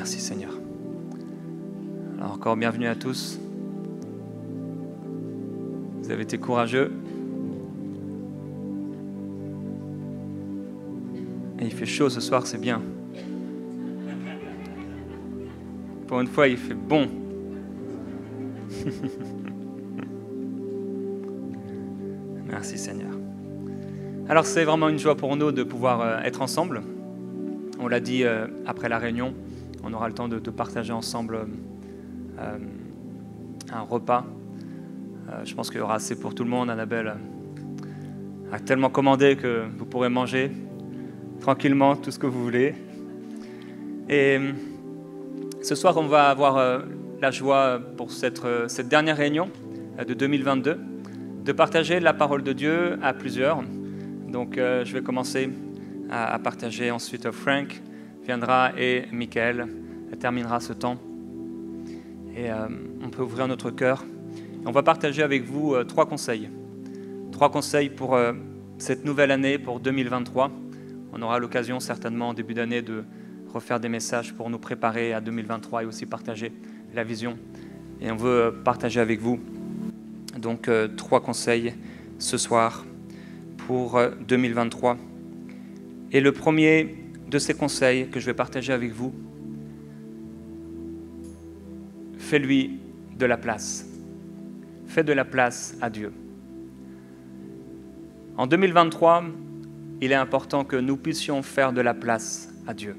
Merci Seigneur. Alors encore bienvenue à tous. Vous avez été courageux. Et il fait chaud ce soir, c'est bien. Pour une fois, il fait bon. Merci Seigneur. Alors c'est vraiment une joie pour nous de pouvoir être ensemble. On l'a dit après la réunion, on aura le temps de partager ensemble un repas. Je pense qu'il y aura assez pour tout le monde. Annabelle a tellement commandé que vous pourrez manger tranquillement tout ce que vous voulez. Et ce soir, on va avoir la joie pour cette dernière réunion de 2022 de partager la parole de Dieu à plusieurs. Donc je vais commencer à partager, ensuite Frank viendra et Michael terminera ce temps. Et on peut ouvrir notre cœur. On va partager avec vous trois conseils. Trois conseils pour cette nouvelle année, pour 2023. On aura l'occasion certainement en début d'année de refaire des messages pour nous préparer à 2023 et aussi partager la vision. Et on veut partager avec vous donc trois conseils ce soir pour 2023. Et le premier de ces conseils que je vais partager avec vous, fais-lui de la place. Fais de la place à Dieu. En 2023, il est important que nous puissions faire de la place à Dieu.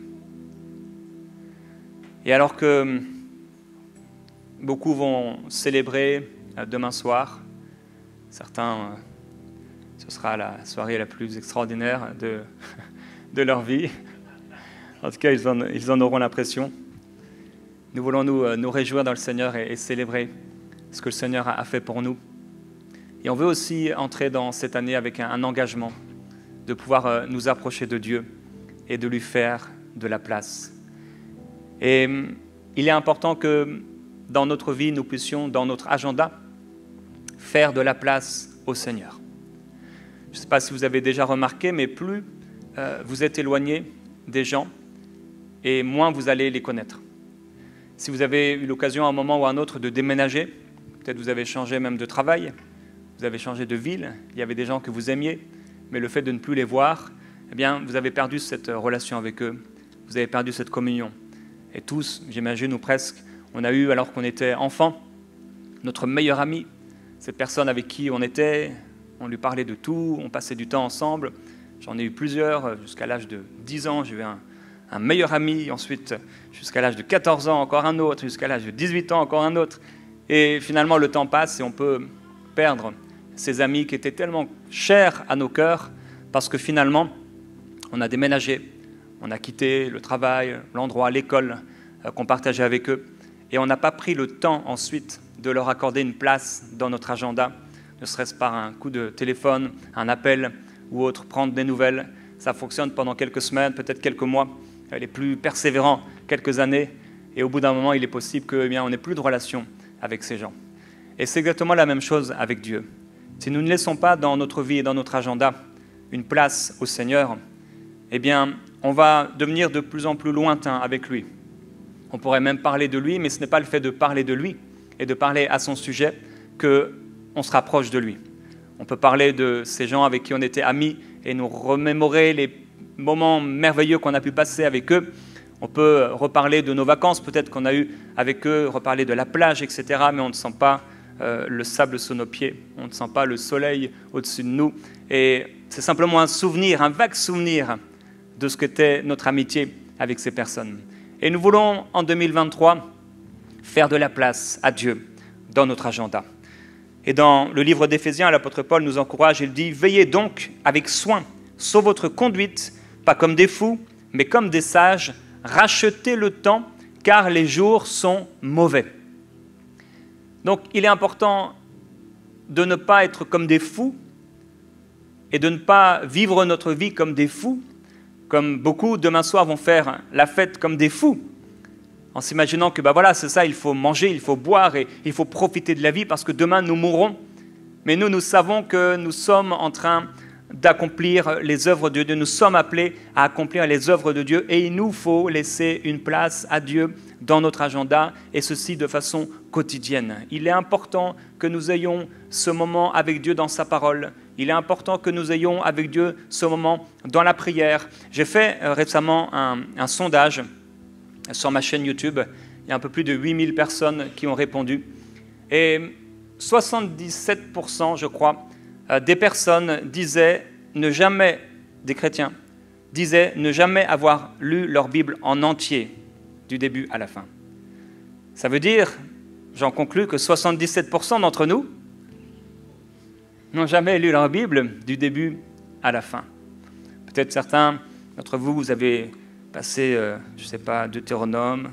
Et alors que beaucoup vont célébrer demain soir, certains, ce sera la soirée la plus extraordinaire de leur vie. En tout cas, ils en auront l'impression. Nous voulons nous réjouir dans le Seigneur et célébrer ce que le Seigneur a fait pour nous. Et on veut aussi entrer dans cette année avec un engagement de pouvoir nous approcher de Dieu et de lui faire de la place. Et il est important que dans notre vie, nous puissions, dans notre agenda, faire de la place au Seigneur. Je ne sais pas si vous avez déjà remarqué, mais plus vous êtes éloigné des gens et moins vous allez les connaître. Si vous avez eu l'occasion à un moment ou à un autre de déménager, peut-être vous avez changé même de travail, vous avez changé de ville, il y avait des gens que vous aimiez, mais le fait de ne plus les voir, eh bien, vous avez perdu cette relation avec eux, vous avez perdu cette communion. Et tous, j'imagine, ou presque, on a eu, alors qu'on était enfant, notre meilleur ami, cette personne avec qui on était, on lui parlait de tout, on passait du temps ensemble. J'en ai eu plusieurs, jusqu'à l'âge de 10 ans, j'ai eu un meilleur ami, ensuite jusqu'à l'âge de 14 ans, encore un autre, jusqu'à l'âge de 18 ans, encore un autre. Et finalement, le temps passe et on peut perdre ces amis qui étaient tellement chers à nos cœurs parce que finalement, on a déménagé, on a quitté le travail, l'endroit, l'école qu'on partageait avec eux et on n'a pas pris le temps ensuite de leur accorder une place dans notre agenda, ne serait-ce par un coup de téléphone, un appel ou autre, prendre des nouvelles. Ça fonctionne pendant quelques semaines, peut-être quelques mois, les plus persévérants, quelques années, et au bout d'un moment, il est possible qu'on n'ait plus de relation avec ces gens. Et c'est exactement la même chose avec Dieu. Si nous ne laissons pas dans notre vie et dans notre agenda une place au Seigneur, eh bien, on va devenir de plus en plus lointain avec lui. On pourrait même parler de lui, mais ce n'est pas le fait de parler de lui et de parler à son sujet qu'on se rapproche de lui. On peut parler de ces gens avec qui on était amis et nous remémorer les moments merveilleux qu'on a pu passer avec eux. On peut reparler de nos vacances, peut-être qu'on a eu avec eux, reparler de la plage, etc. Mais on ne sent pas le sable sous nos pieds, on ne sent pas le soleil au-dessus de nous. Et c'est simplement un souvenir, un vague souvenir de ce qu'était notre amitié avec ces personnes. Et nous voulons, en 2023, faire de la place à Dieu dans notre agenda. Et dans le livre d'Éphésiens, l'apôtre Paul nous encourage, il dit « Veillez donc avec soin sur votre conduite, pas comme des fous, mais comme des sages, rachetez le temps, car les jours sont mauvais. » Donc, il est important de ne pas être comme des fous et de ne pas vivre notre vie comme des fous, comme beaucoup demain soir vont faire la fête comme des fous, en s'imaginant que voilà, c'est ça, il faut manger, il faut boire et il faut profiter de la vie parce que demain nous mourrons. Mais nous savons que nous sommes en train d'accomplir les œuvres de Dieu. Nous sommes appelés à accomplir les œuvres de Dieu et il nous faut laisser une place à Dieu dans notre agenda et ceci de façon quotidienne. Il est important que nous ayons ce moment avec Dieu dans sa parole. Il est important que nous ayons avec Dieu ce moment dans la prière. J'ai fait récemment un sondage sur ma chaîne YouTube. Il y a un peu plus de 8000 personnes qui ont répondu. Et 77%, je crois, des personnes disaient ne jamais, des chrétiens, disaient ne jamais avoir lu leur Bible en entier, du début à la fin. Ça veut dire, j'en conclus, que 77% d'entre nous n'ont jamais lu leur Bible du début à la fin. Peut-être certains d'entre vous, vous avez passé, je ne sais pas, Deutéronome,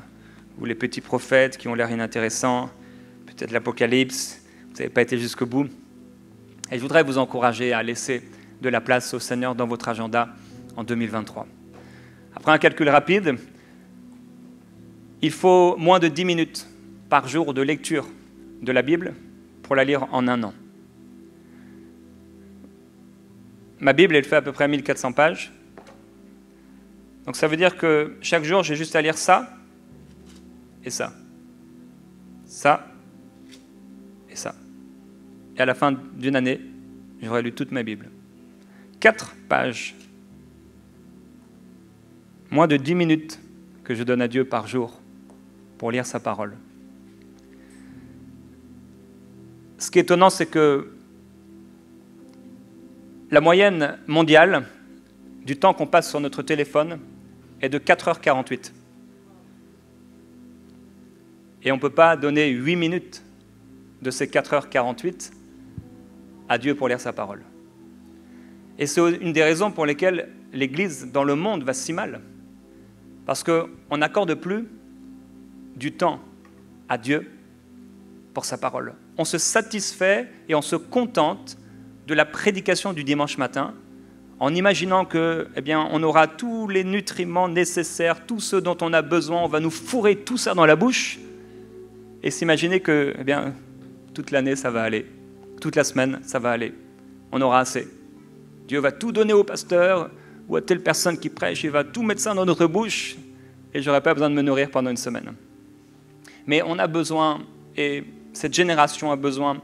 ou les petits prophètes qui ont l'air inintéressants, peut-être l'Apocalypse, vous n'avez pas été jusqu'au bout. Et je voudrais vous encourager à laisser de la place au Seigneur dans votre agenda en 2023. Après un calcul rapide, il faut moins de 10 minutes par jour de lecture de la Bible pour la lire en un an. Ma Bible, elle fait à peu près 1400 pages. Donc ça veut dire que chaque jour, j'ai juste à lire ça et ça. Ça et ça. Et à la fin d'une année, j'aurais lu toute ma Bible. 4 pages. Moins de 10 minutes que je donne à Dieu par jour pour lire sa parole. Ce qui est étonnant, c'est que la moyenne mondiale du temps qu'on passe sur notre téléphone est de 4h48. Et on ne peut pas donner 8 minutes de ces 4h48 à Dieu pour lire sa parole. Et c'est une des raisons pour lesquelles l'Église dans le monde va si mal. Parce qu'on n'accorde plus du temps à Dieu pour sa parole. On se satisfait et on se contente de la prédication du dimanche matin en imaginant que, on aura tous les nutriments nécessaires, tout ce dont on a besoin, on va nous fourrer tout ça dans la bouche et s'imaginer que, toute l'année, ça va aller. Toute la semaine, ça va aller. On aura assez. Dieu va tout donner au pasteur ou à telle personne qui prêche, il va tout mettre ça dans notre bouche et je n'aurai pas besoin de me nourrir pendant une semaine. Mais on a besoin, et cette génération a besoin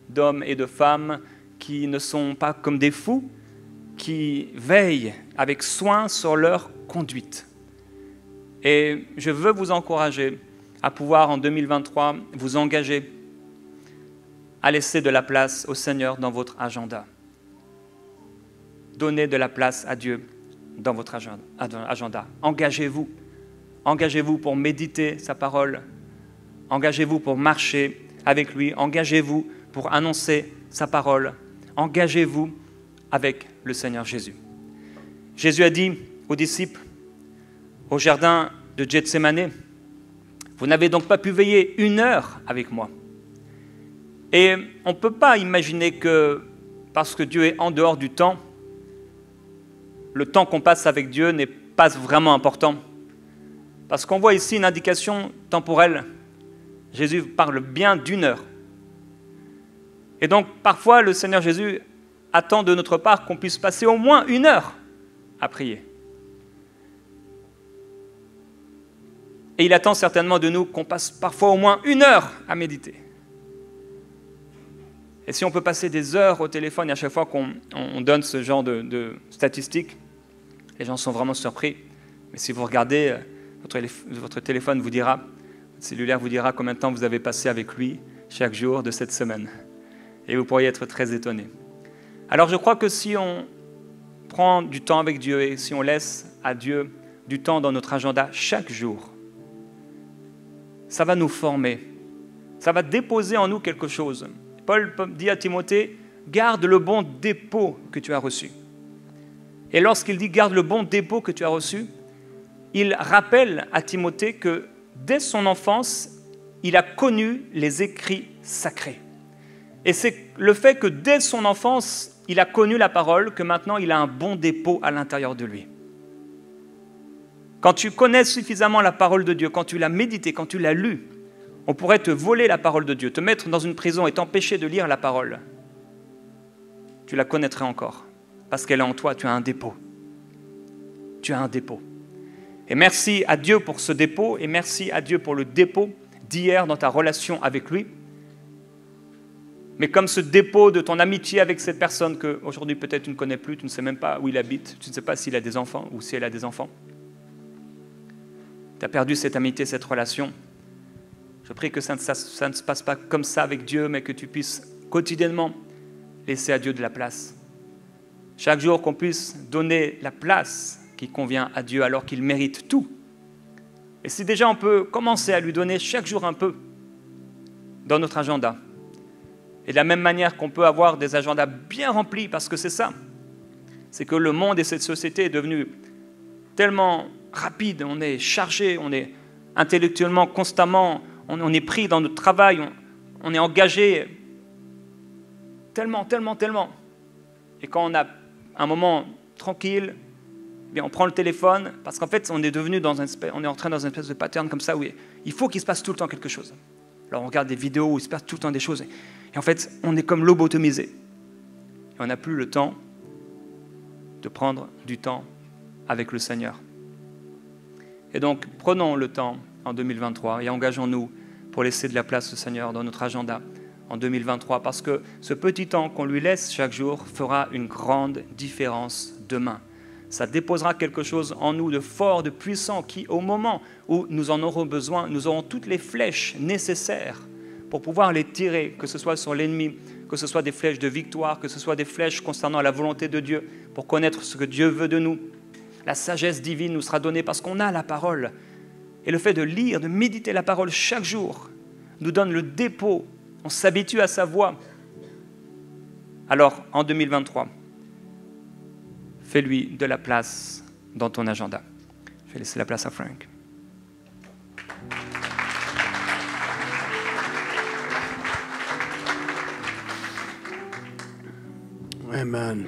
d'hommes et de femmes qui ne sont pas comme des fous, qui veillent avec soin sur leur conduite. Et je veux vous encourager à pouvoir en 2023 vous engager à laisser de la place au Seigneur dans votre agenda. Donnez de la place à Dieu dans votre agenda. Engagez-vous. Engagez-vous pour méditer sa parole. Engagez-vous pour marcher avec lui. Engagez-vous pour annoncer sa parole. Engagez-vous avec le Seigneur Jésus. Jésus a dit aux disciples au jardin de Gethsémanée, « Vous n'avez donc pas pu veiller 1 heure avec moi. » Et on ne peut pas imaginer que, parce que Dieu est en dehors du temps, le temps qu'on passe avec Dieu n'est pas vraiment important. Parce qu'on voit ici une indication temporelle. Jésus parle bien d'1 heure. Et donc, parfois, le Seigneur Jésus attend de notre part qu'on puisse passer au moins 1 heure à prier. Et il attend certainement de nous qu'on passe parfois au moins 1 heure à méditer. Et si on peut passer des heures au téléphone, et à chaque fois qu'on donne ce genre de statistiques, les gens sont vraiment surpris. Mais si vous regardez, votre téléphone vous dira, votre cellulaire vous dira combien de temps vous avez passé avec lui chaque jour de cette semaine. Et vous pourriez être très étonné. Alors je crois que si on prend du temps avec Dieu et si on laisse à Dieu du temps dans notre agenda chaque jour, ça va nous former. Ça va déposer en nous quelque chose. Paul dit à Timothée, garde le bon dépôt que tu as reçu. Et lorsqu'il dit garde le bon dépôt que tu as reçu, il rappelle à Timothée que dès son enfance, il a connu les écrits sacrés. Et c'est le fait que dès son enfance, il a connu la parole, que maintenant il a un bon dépôt à l'intérieur de lui. Quand tu connais suffisamment la parole de Dieu, quand tu l'as méditée, quand tu l'as lue, on pourrait te voler la parole de Dieu, te mettre dans une prison et t'empêcher de lire la parole. Tu la connaîtrais encore. parce qu'elle est en toi. Tu as un dépôt. Tu as un dépôt. Et merci à Dieu pour ce dépôt, et merci à Dieu pour le dépôt d'hier dans ta relation avec lui. Mais comme ce dépôt de ton amitié avec cette personne qu'aujourd'hui peut-être tu ne connais plus, tu ne sais même pas où il habite, tu ne sais pas s'il a des enfants ou si elle a des enfants. Tu as perdu cette amitié, cette relation. Je prie que ça ne se passe pas comme ça avec Dieu, mais que tu puisses quotidiennement laisser à Dieu de la place. Chaque jour qu'on puisse donner la place qui convient à Dieu alors qu'il mérite tout. Et si déjà on peut commencer à lui donner chaque jour un peu dans notre agenda. Et de la même manière qu'on peut avoir des agendas bien remplis, parce que c'est ça. C'est que le monde et cette société est devenu tellement rapide, on est chargé, on est intellectuellement constamment, on est pris dans notre travail, on est engagé tellement. Et quand on a un moment tranquille, bien on prend le téléphone, parce qu'en fait on est entré dans une espèce de pattern comme ça où il faut qu'il se passe tout le temps quelque chose. Alors on regarde des vidéos où il se passe tout le temps des choses. Et en fait, on est comme lobotomisé. Et on n'a plus le temps de prendre du temps avec le Seigneur. Et donc, prenons le temps en 2023 et engageons-nous pour laisser de la place au Seigneur dans notre agenda en 2023, parce que ce petit temps qu'on lui laisse chaque jour fera une grande différence demain. Ça déposera quelque chose en nous de fort, de puissant, qui, au moment où nous en aurons besoin, nous aurons toutes les flèches nécessaires pour pouvoir les tirer, que ce soit sur l'ennemi, que ce soit des flèches de victoire, que ce soit des flèches concernant la volonté de Dieu, pour connaître ce que Dieu veut de nous. La sagesse divine nous sera donnée parce qu'on a la parole. Et le fait de lire, de méditer la parole chaque jour, nous donne le dépôt. On s'habitue à sa voix. Alors, en 2023, fais-lui de la place dans ton agenda. Je vais laisser la place à Frank. Amen.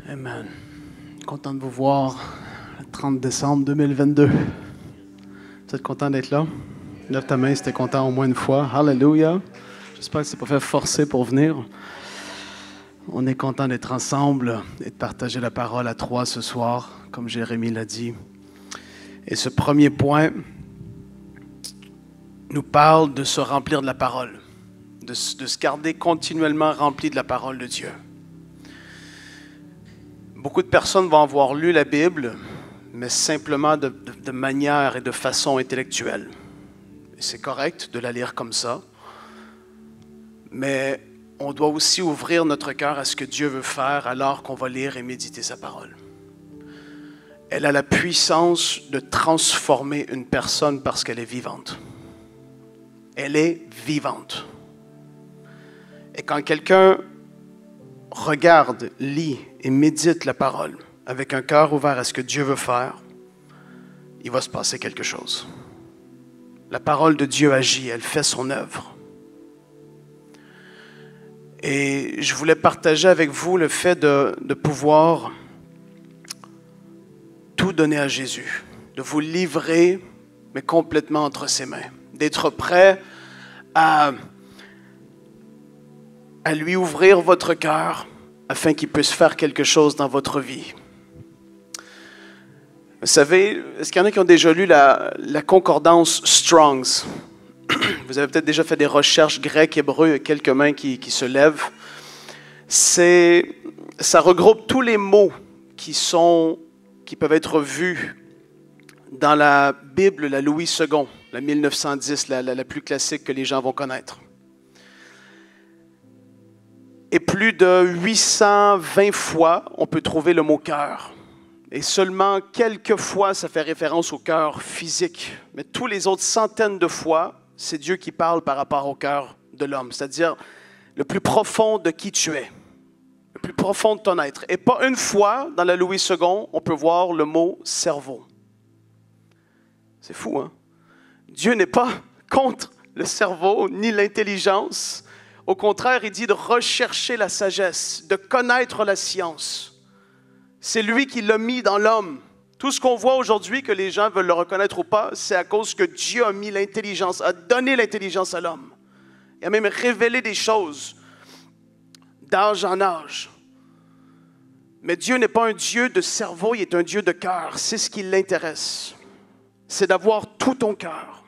Amen. Content de vous voir le 30 décembre 2022. Vous êtes content d'être là? Lève ta main si t'es content au moins une fois. Hallelujah. J'espère que c'est pas fait forcer pour venir. On est content d'être ensemble et de partager la parole à trois ce soir, comme Jérémie l'a dit. Et ce premier point nous parle de se remplir de la parole, de se garder continuellement rempli de la parole de Dieu. Beaucoup de personnes vont avoir lu la Bible, mais simplement de manière et de façon intellectuelle. Et c'est correct de la lire comme ça, mais on doit aussi ouvrir notre cœur à ce que Dieu veut faire alors qu'on va lire et méditer sa parole. Elle a la puissance de transformer une personne parce qu'elle est vivante. Elle est vivante. Et quand quelqu'un regarde, lit et médite la parole avec un cœur ouvert à ce que Dieu veut faire, il va se passer quelque chose. La parole de Dieu agit, elle fait son œuvre. Et je voulais partager avec vous le fait de pouvoir tout donner à Jésus, de vous livrer, mais complètement entre ses mains, d'être prêt à lui ouvrir votre cœur afin qu'il puisse faire quelque chose dans votre vie. Vous savez, est-ce qu'il y en a qui ont déjà lu la concordance Strong's? Vous avez peut-être déjà fait des recherches grecques, hébreux, il y a quelques mains qui se lèvent. Ça regroupe tous les mots qui peuvent être vus dans la Bible, la Louis II, la 1910, la plus classique que les gens vont connaître. Et plus de 820 fois, on peut trouver le mot cœur. Et seulement quelques fois, ça fait référence au cœur physique. Mais tous les autres centaines de fois, c'est Dieu qui parle par rapport au cœur de l'homme. C'est-à-dire le plus profond de qui tu es. Le plus profond de ton être. Et pas une fois, dans la Louis II, on peut voir le mot cerveau. C'est fou, hein? Dieu n'est pas contre le cerveau ni l'intelligence. Au contraire, il dit de rechercher la sagesse, de connaître la science. C'est lui qui l'a mis dans l'homme. Tout ce qu'on voit aujourd'hui, que les gens veulent le reconnaître ou pas, c'est à cause que Dieu a mis l'intelligence, a donné l'intelligence à l'homme. Il a même révélé des choses d'âge en âge. Mais Dieu n'est pas un Dieu de cerveau, il est un Dieu de cœur. C'est ce qui l'intéresse. C'est d'avoir tout ton cœur.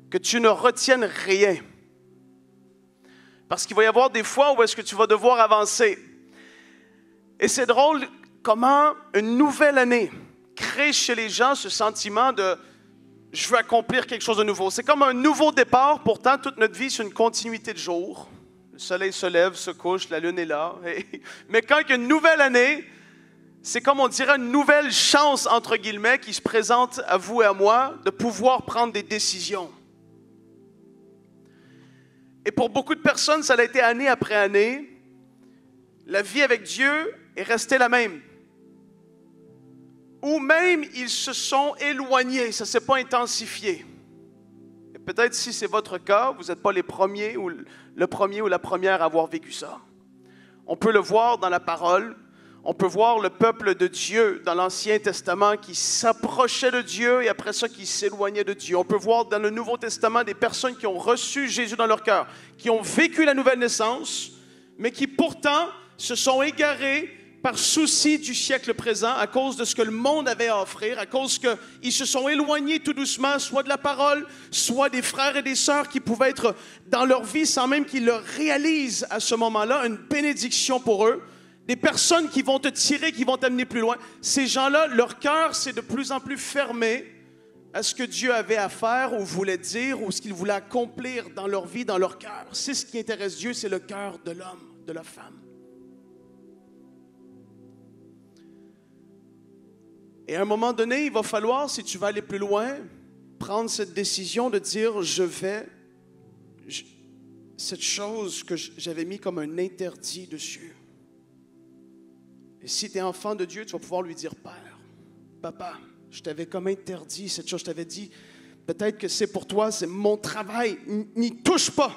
Que tu ne retiennes rien. Parce qu'il va y avoir des fois où est-ce que tu vas devoir avancer. Et c'est drôle comment une nouvelle année crée chez les gens ce sentiment de « je veux accomplir quelque chose de nouveau ». C'est comme un nouveau départ, pourtant toute notre vie c'est une continuité de jours. Le soleil se lève, se couche, la lune est là. Mais quand il y a une nouvelle année, c'est comme on dirait une nouvelle chance, entre guillemets, qui se présente à vous et à moi de pouvoir prendre des décisions. Et pour beaucoup de personnes, ça a été année après année. La vie avec Dieu est restée la même. Ou même, ils se sont éloignés, ça ne s'est pas intensifié. Et peut-être si c'est votre cas, vous n'êtes pas les premiers ou le premier ou la première à avoir vécu ça. On peut le voir dans la parole. On peut voir le peuple de Dieu dans l'Ancien Testament qui s'approchait de Dieu et après ça qui s'éloignait de Dieu. On peut voir dans le Nouveau Testament des personnes qui ont reçu Jésus dans leur cœur, qui ont vécu la nouvelle naissance, mais qui pourtant se sont égarés par souci du siècle présent à cause de ce que le monde avait à offrir, à cause qu'ils se sont éloignés tout doucement, soit de la parole, soit des frères et des sœurs qui pouvaient être dans leur vie sans même qu'ils le réalisent à ce moment-là, une bénédiction pour eux. Des personnes qui vont te tirer, qui vont t'amener plus loin. Ces gens-là, leur cœur s'est de plus en plus fermé à ce que Dieu avait à faire ou voulait dire ou ce qu'il voulait accomplir dans leur vie, dans leur cœur. C'est ce qui intéresse Dieu, c'est le cœur de l'homme, de la femme. Et à un moment donné, il va falloir, si tu veux aller plus loin, prendre cette décision de dire, cette chose que j'avais mis comme un interdit dessus. Et si tu es enfant de Dieu, tu vas pouvoir lui dire, Père, Papa, je t'avais comme interdit cette chose, je t'avais dit, peut-être que c'est pour toi, c'est mon travail, n'y touche pas.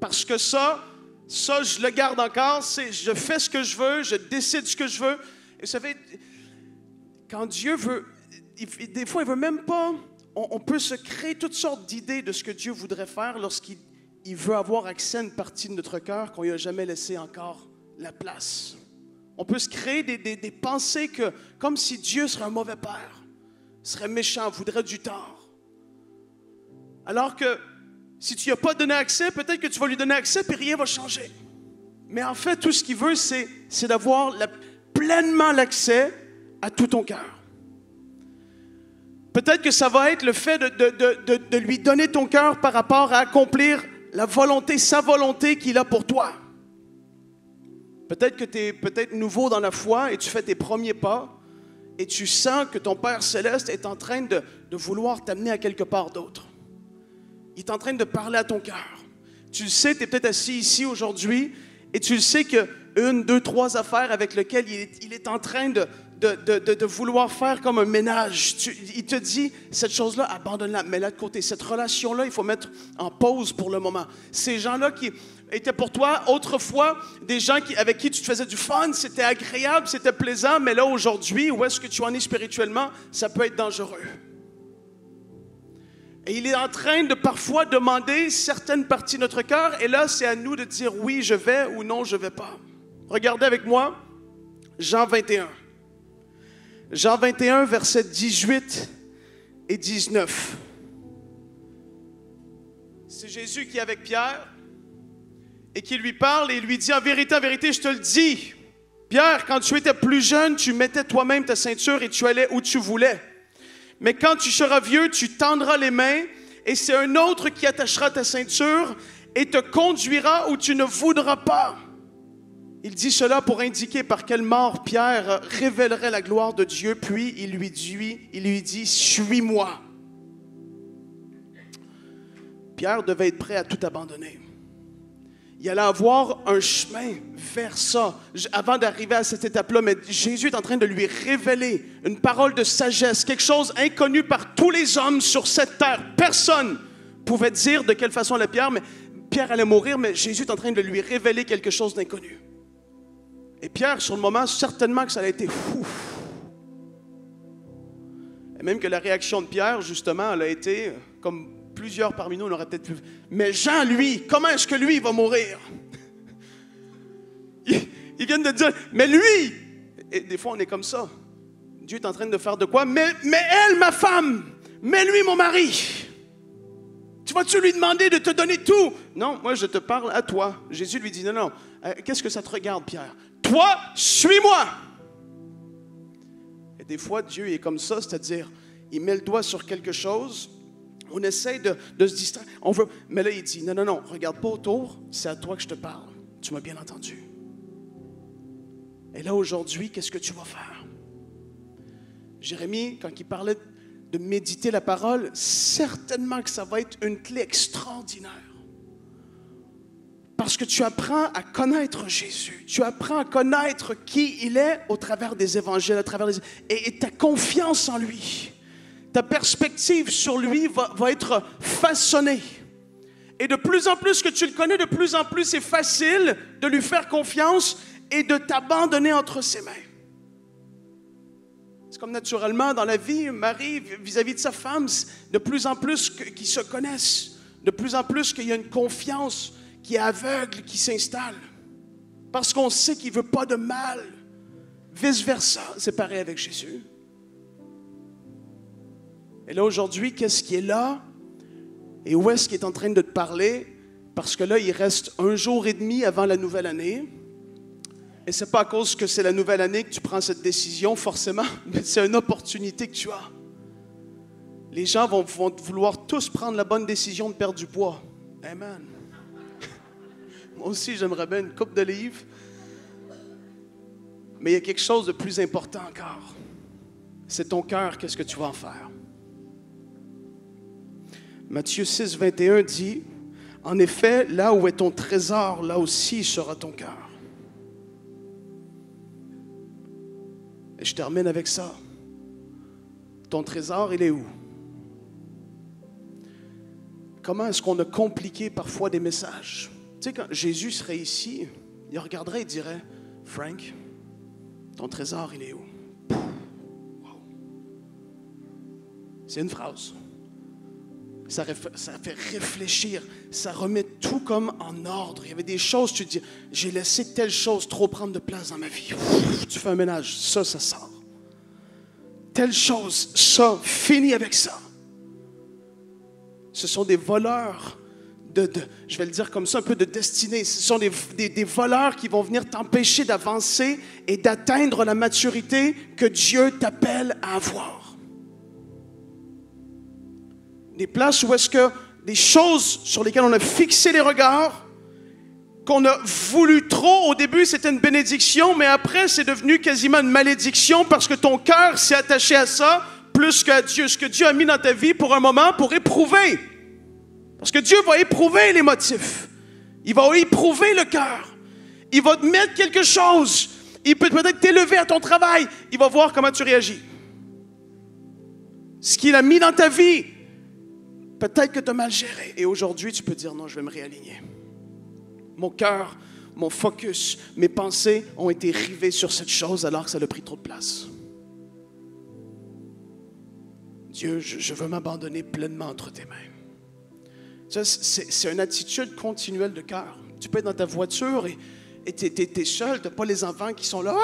Parce que ça, je le garde encore, je fais ce que je veux, je décide ce que je veux. Et vous savez, quand Dieu veut, des fois, il ne veut même pas, on peut se créer toutes sortes d'idées de ce que Dieu voudrait faire lorsqu'il veut avoir accès à une partie de notre cœur qu'on ne lui a jamais laissé encore la place. On peut se créer des pensées comme si Dieu serait un mauvais père, serait méchant, voudrait du tort. Alors que si tu n'y as pas donné accès, peut-être que tu vas lui donner accès et rien ne va changer. Mais en fait, tout ce qu'il veut, c'est d'avoir pleinement l'accès à tout ton cœur. Peut-être que ça va être le fait de lui donner ton cœur par rapport à accomplir la volonté, sa volonté qu'il a pour toi. Peut-être que tu es nouveau dans la foi et tu fais tes premiers pas et tu sens que ton Père Céleste est en train de vouloir t'amener à quelque part d'autre. Il est en train de parler à ton cœur. Tu le sais, tu es peut-être assis ici aujourd'hui et tu le sais qu'il y a 1, 2, 3 affaires avec lesquelles il est en train de vouloir faire comme un ménage. Il te dit, cette chose-là, abandonne-la, mets-la de côté. Cette relation-là, il faut mettre en pause pour le moment. Ces gens-là qui étaient pour toi, autrefois, des gens avec qui tu te faisais du fun, c'était agréable, c'était plaisant, mais là, aujourd'hui, où est-ce que tu en es spirituellement, ça peut être dangereux. Et il est en train de parfois demander certaines parties de notre cœur, et là, c'est à nous de dire oui, je vais ou non, je ne vais pas. Regardez avec moi, Jean 21. Jean 21, versets 18 et 19. C'est Jésus qui est avec Pierre et qui lui parle et il lui dit, en vérité, je te le dis, Pierre, quand tu étais plus jeune, tu mettais toi-même ta ceinture et tu allais où tu voulais. Mais quand tu seras vieux, tu tendras les mains et c'est un autre qui attachera ta ceinture et te conduira où tu ne voudras pas. Il dit cela pour indiquer par quelle mort Pierre révélerait la gloire de Dieu, puis il lui dit, suis-moi. Pierre devait être prêt à tout abandonner. Il allait avoir un chemin vers ça, avant d'arriver à cette étape-là, mais Jésus est en train de lui révéler une parole de sagesse, quelque chose inconnu par tous les hommes sur cette terre. Personne ne pouvait dire de quelle façon Pierre allait mourir, mais Jésus est en train de lui révéler quelque chose d'inconnu. Et Pierre, sur le moment, certainement que ça a été fou. Et même que la réaction de Pierre, justement, elle a été, comme plusieurs parmi nous, on aurait peut-être pu... Mais Jean, lui, comment est-ce que lui va mourir? Ils viennent de dire, mais lui, et des fois on est comme ça. Dieu est en train de faire de quoi? Mais elle, ma femme, mais lui, mon mari. Tu vas-tu lui demander de te donner tout? Non, moi je te parle à toi. Jésus lui dit, non, qu'est-ce que ça te regarde, Pierre? Toi, suis-moi. Et des fois, Dieu est comme ça, c'est-à-dire, il met le doigt sur quelque chose, on essaie de se distraire, on veut, mais là il dit, non, regarde pas autour, c'est à toi que je te parle. Tu m'as bien entendu. Et là, aujourd'hui, qu'est-ce que tu vas faire? Jérémie, quand il parlait de méditer la parole, certainement que ça va être une clé extraordinaire. Parce que tu apprends à connaître Jésus. Tu apprends à connaître qui il est au travers des évangiles, et ta confiance en lui, ta perspective sur lui va être façonnée. Et de plus en plus que tu le connais, de plus en plus c'est facile de lui faire confiance et de t'abandonner entre ses mains. C'est comme naturellement dans la vie, Marie, vis-à-vis de sa femme, de plus en plus qu'ils se connaissent, de plus en plus qu'il y a une confiance qui est aveugle, qui s'installe. Parce qu'on sait qu'il ne veut pas de mal. Vice-versa, c'est pareil avec Jésus. Et là, aujourd'hui, qu'est-ce qui est là? Et où est-ce qu'il est en train de te parler? Parce que là, il reste 1 jour et demi avant la nouvelle année. Et ce n'est pas à cause que c'est la nouvelle année que tu prends cette décision, forcément, mais c'est une opportunité que tu as. Les gens vont vouloir tous prendre la bonne décision de perdre du poids. Amen. Moi aussi, j'aimerais bien une coupe de livres. Mais il y a quelque chose de plus important encore. C'est ton cœur, qu'est-ce que tu vas en faire? Matthieu 6, 21 dit, « En effet, là où est ton trésor, là aussi sera ton cœur. » Et je termine avec ça. Ton trésor, il est où? Comment est-ce qu'on a compliqué parfois des messages? Tu sais, quand Jésus serait ici, il regarderait et dirait, « Frank, ton trésor, il est où? » Wow. C'est une phrase. Ça fait réfléchir, ça remet tout comme en ordre. Il y avait des choses, tu te dis, j'ai laissé telle chose trop prendre de place dans ma vie. Tu fais un ménage, ça sort. Telle chose, ça, fini avec ça. Ce sont des voleurs je vais le dire comme ça, un peu de destinée. Ce sont des voleurs qui vont venir t'empêcher d'avancer et d'atteindre la maturité que Dieu t'appelle à avoir. Des places où est-ce que des choses sur lesquelles on a fixé les regards, qu'on a voulu trop, au début c'était une bénédiction, mais après c'est devenu quasiment une malédiction parce que ton cœur s'est attaché à ça plus qu'à Dieu. Ce que Dieu a mis dans ta vie pour un moment, pour éprouver. Parce que Dieu va éprouver les motifs. Il va éprouver le cœur. Il va te mettre quelque chose. Il peut peut-être t'élever à ton travail. Il va voir comment tu réagis. Ce qu'il a mis dans ta vie, peut-être que tu as mal géré. Et aujourd'hui, tu peux dire, non, je vais me réaligner. Mon cœur, mon focus, mes pensées ont été rivées sur cette chose alors que ça a pris trop de place. Dieu, je veux m'abandonner pleinement entre tes mains. Ça, c'est une attitude continuelle de cœur. Tu peux être dans ta voiture et tu es seul, tu n'as pas les enfants qui sont là.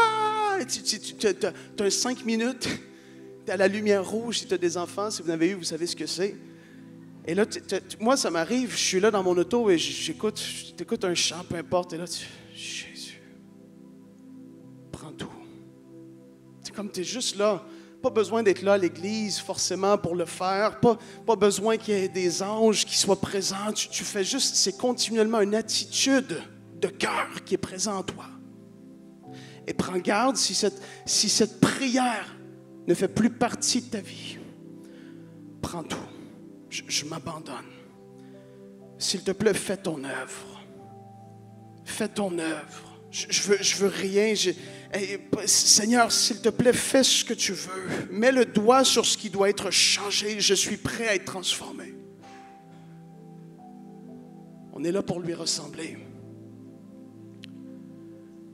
Tu as 5 minutes, tu es à la lumière rouge si tu as des enfants. Si vous en avez eu, vous savez ce que c'est. Et là, moi, ça m'arrive, je suis là dans mon auto et t'écoutes un chant, peu importe, et là, Jésus, prends tout. C'est comme tu es juste là. Pas besoin d'être là à l'église forcément pour le faire. Pas besoin qu'il y ait des anges qui soient présents. Tu fais juste, c'est continuellement une attitude de cœur qui est présente en toi. Et prends garde si cette prière ne fait plus partie de ta vie. Prends tout. Je m'abandonne. S'il te plaît, fais ton œuvre. Fais ton œuvre. Je veux rien. Seigneur, s'il te plaît, fais ce que tu veux. Mets le doigt sur ce qui doit être changé. Je suis prêt à être transformé. On est là pour lui ressembler.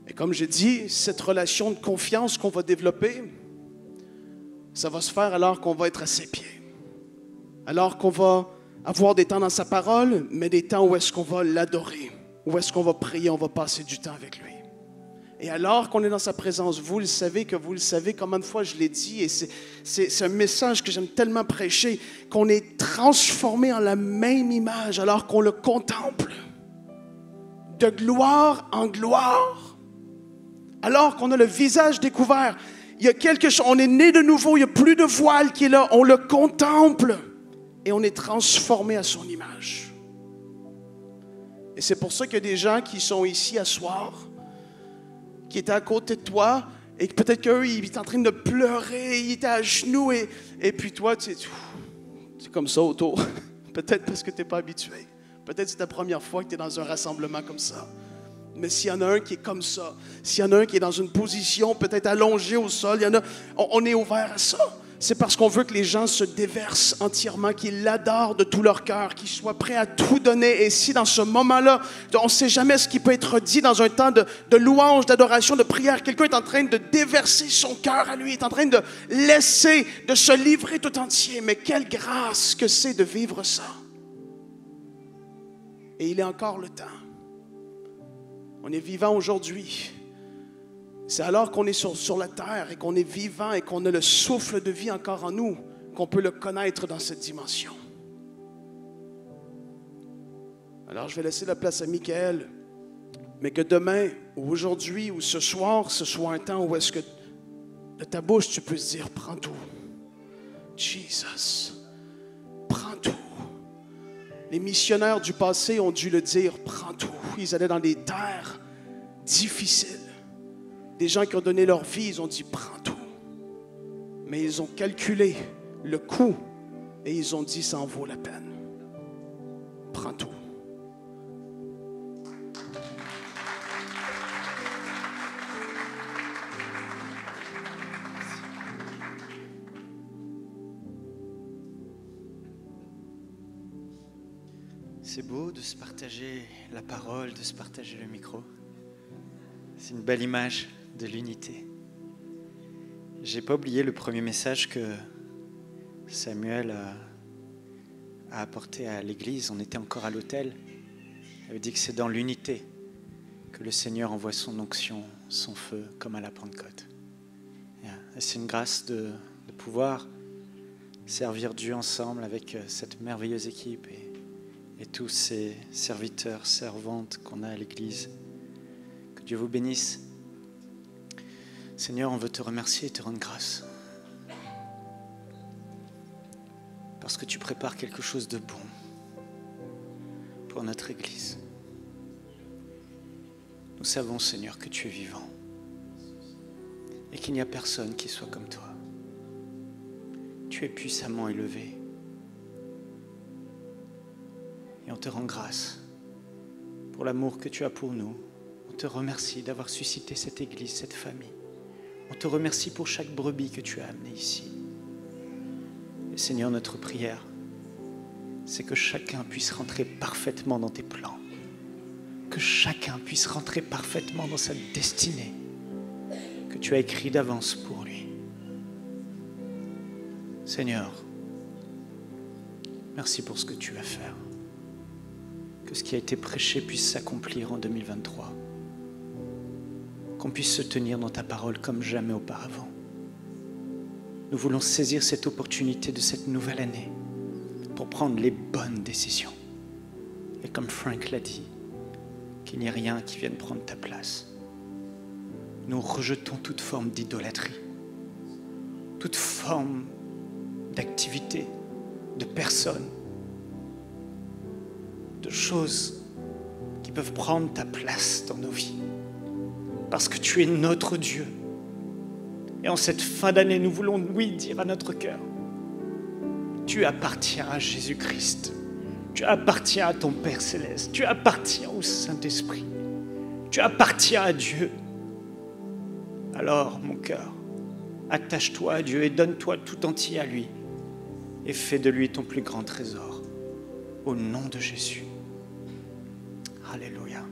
Et comme j'ai dit, cette relation de confiance qu'on va développer, ça va se faire alors qu'on va être à ses pieds. Alors qu'on va avoir des temps dans sa parole, mais des temps où est-ce qu'on va l'adorer, où est-ce qu'on va prier, on va passer du temps avec lui. Et alors qu'on est dans sa présence, vous le savez, combien de fois je l'ai dit, et c'est un message que j'aime tellement prêcher, qu'on est transformé en la même image alors qu'on le contemple, de gloire en gloire, alors qu'on a le visage découvert. Il y a quelque chose, on est né de nouveau, il n'y a plus de voile qui est là, on le contemple et on est transformé à son image. Et c'est pour ça qu'il y a des gens qui sont ici à soir, qui étaient à côté de toi, et peut-être qu'eux, ils étaient en train de pleurer, ils étaient à genoux, et puis toi, tu es comme ça autour. Peut-être parce que tu n'es pas habitué. Peut-être que c'est ta première fois que tu es dans un rassemblement comme ça. Mais s'il y en a un qui est comme ça, s'il y en a un qui est dans une position peut-être allongée au sol, on est ouvert à ça. C'est parce qu'on veut que les gens se déversent entièrement, qu'ils l'adorent de tout leur cœur, qu'ils soient prêts à tout donner. Et si dans ce moment-là, on ne sait jamais ce qui peut être dit dans un temps de louange, d'adoration, de prière, quelqu'un est en train de déverser son cœur à lui, est en train de laisser, de se livrer tout entier. Mais quelle grâce que c'est de vivre ça. Et il est encore le temps. On est vivant aujourd'hui. C'est alors qu'on est sur la terre et qu'on est vivant et qu'on a le souffle de vie encore en nous qu'on peut le connaître dans cette dimension. Alors je vais laisser la place à Michael, mais que demain ou aujourd'hui ou ce soir, ce soit un temps où est-ce que de ta bouche tu peux se dire, prends tout. Jesus, prends tout. Les missionnaires du passé ont dû le dire, prends tout. Ils allaient dans des terres difficiles. Des gens qui ont donné leur vie, ils ont dit, prends tout. Mais ils ont calculé le coût et ils ont dit, ça en vaut la peine. Prends tout. C'est beau de se partager la parole, de se partager le micro. C'est une belle image de l'unité. J'ai pas oublié le premier message que Samuel a apporté à l'église. On était encore à l'autel. Il avait dit que c'est dans l'unité que le Seigneur envoie son onction, son feu, comme à la Pentecôte. Et c'est une grâce de pouvoir servir Dieu ensemble avec cette merveilleuse équipe et tous ces serviteurs, servantes qu'on a à l'église. Que Dieu vous bénisse. Seigneur, on veut te remercier et te rendre grâce. Parce que tu prépares quelque chose de bon pour notre Église. Nous savons, Seigneur, que tu es vivant et qu'il n'y a personne qui soit comme toi. Tu es puissamment élevé. Et on te rend grâce pour l'amour que tu as pour nous. On te remercie d'avoir suscité cette Église, cette famille. On te remercie pour chaque brebis que tu as amenée ici. Et Seigneur, notre prière, c'est que chacun puisse rentrer parfaitement dans tes plans. Que chacun puisse rentrer parfaitement dans sa destinée que tu as écrite d'avance pour lui. Seigneur, merci pour ce que tu vas faire. Que ce qui a été prêché puisse s'accomplir en 2023. Qu'on puisse se tenir dans ta parole comme jamais auparavant. Nous voulons saisir cette opportunité de cette nouvelle année pour prendre les bonnes décisions. Et comme Frank l'a dit, qu'il n'y ait rien qui vienne prendre ta place. Nous rejetons toute forme d'idolâtrie, toute forme d'activité, de personnes, de choses qui peuvent prendre ta place dans nos vies. Parce que tu es notre Dieu. Et en cette fin d'année, nous voulons, oui, dire à notre cœur, tu appartiens à Jésus-Christ. Tu appartiens à ton Père Céleste. Tu appartiens au Saint-Esprit. Tu appartiens à Dieu. Alors, mon cœur, attache-toi à Dieu et donne-toi tout entier à lui. Et fais de lui ton plus grand trésor. Au nom de Jésus. Alléluia.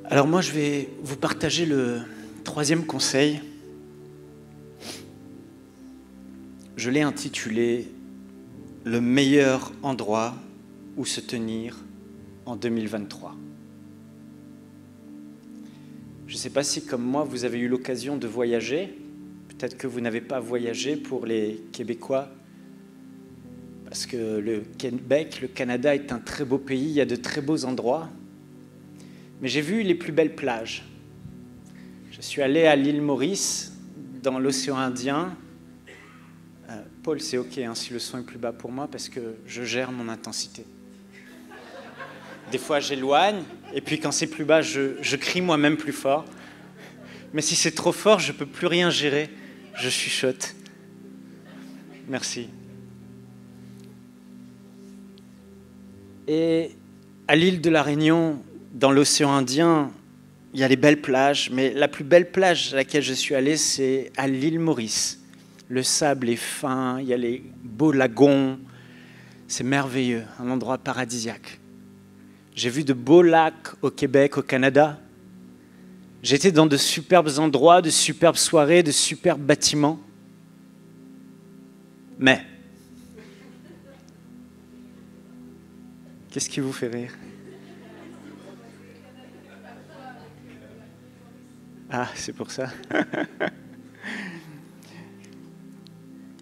Alors moi, je vais vous partager le troisième conseil. Je l'ai intitulé « Le meilleur endroit où se tenir en 2023 ». Je ne sais pas si, comme moi, vous avez eu l'occasion de voyager. Peut-être que vous n'avez pas voyagé pour les Québécois. Parce que le Québec, le Canada est un très beau pays, il y a de très beaux endroits. Mais j'ai vu les plus belles plages. Je suis allé à l'île Maurice, dans l'océan Indien. Paul, c'est OK hein, si le son est plus bas pour moi, parce que je gère mon intensité. Des fois, j'éloigne, et puis quand c'est plus bas, je crie moi-même plus fort. Mais si c'est trop fort, je ne peux plus rien gérer. Je chuchote. Merci. Et à l'île de la Réunion, dans l'océan Indien, il y a les belles plages, mais la plus belle plage à laquelle je suis allé, c'est à l'île Maurice. Le sable est fin, il y a les beaux lagons, c'est merveilleux, un endroit paradisiaque. J'ai vu de beaux lacs au Québec, au Canada. J'étais dans de superbes endroits, de superbes soirées, de superbes bâtiments. Mais, qu'est-ce qui vous fait rire? Ah, c'est pour ça.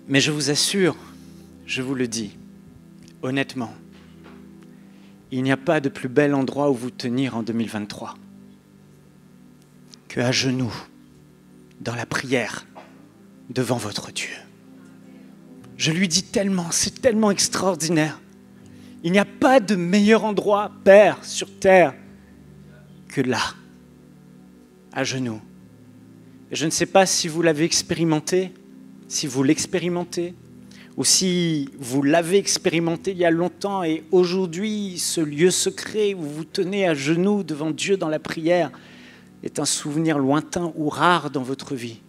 Mais je vous assure, je vous le dis, honnêtement, il n'y a pas de plus bel endroit où vous tenir en 2023 que à genoux, dans la prière, devant votre Dieu. Je lui dis tellement, c'est tellement extraordinaire. Il n'y a pas de meilleur endroit, Père, sur terre, que là, à genoux. Et je ne sais pas si vous l'avez expérimenté, si vous l'expérimentez, ou si vous l'avez expérimenté il y a longtemps et aujourd'hui, ce lieu secret où vous vous tenez à genoux devant Dieu dans la prière est un souvenir lointain ou rare dans votre vie.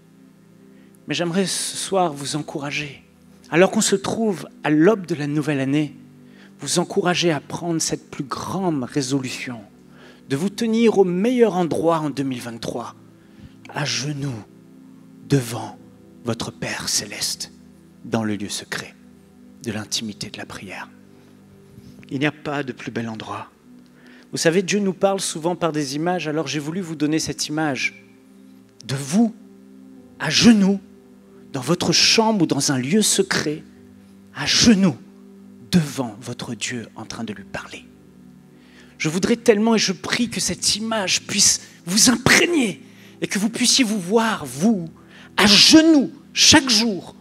Mais j'aimerais ce soir vous encourager, alors qu'on se trouve à l'aube de la nouvelle année, vous encourager à prendre cette plus grande résolution, de vous tenir au meilleur endroit en 2023, à genoux devant votre Père céleste, dans le lieu secret de l'intimité de la prière. Il n'y a pas de plus bel endroit. Vous savez, Dieu nous parle souvent par des images, alors j'ai voulu vous donner cette image de vous, à genoux, dans votre chambre ou dans un lieu secret, à genoux, devant votre Dieu en train de lui parler. Je voudrais tellement et je prie que cette image puisse vous imprégner et que vous puissiez vous voir, vous, à genoux, chaque jour,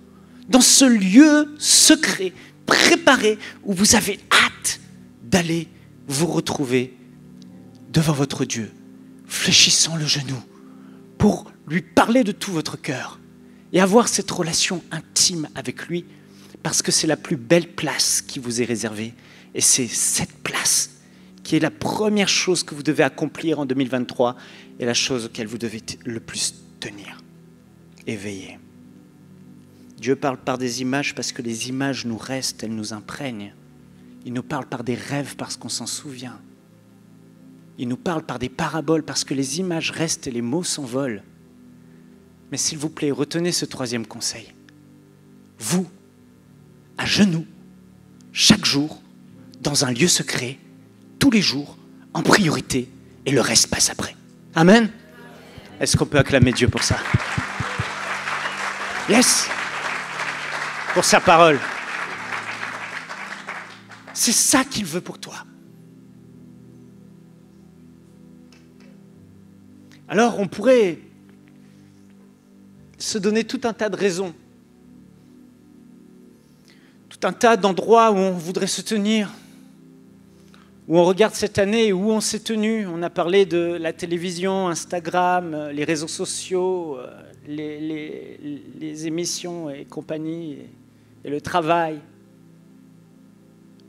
dans ce lieu secret, préparé, où vous avez hâte d'aller vous retrouver devant votre Dieu, fléchissant le genou pour lui parler de tout votre cœur et avoir cette relation intime avec lui, parce que c'est la plus belle place qui vous est réservée. Et c'est cette place qui est la première chose que vous devez accomplir en 2023 et la chose auquel vous devez le plus tenir et veiller. Dieu parle par des images parce que les images nous restent, elles nous imprègnent. Il nous parle par des rêves parce qu'on s'en souvient. Il nous parle par des paraboles parce que les images restent et les mots s'envolent. Mais s'il vous plaît, retenez ce troisième conseil. Vous, à genoux, chaque jour, dans un lieu secret, tous les jours, en priorité, et le reste passe après. Amen. Est-ce qu'on peut acclamer Dieu pour ça? Yes. Pour sa parole. C'est ça qu'il veut pour toi. Alors, on pourrait se donner tout un tas de raisons, tout un tas d'endroits où on voudrait se tenir, où on regarde cette année, où on s'est tenu. On a parlé de la télévision, Instagram, les réseaux sociaux, les émissions et compagnie, et le travail.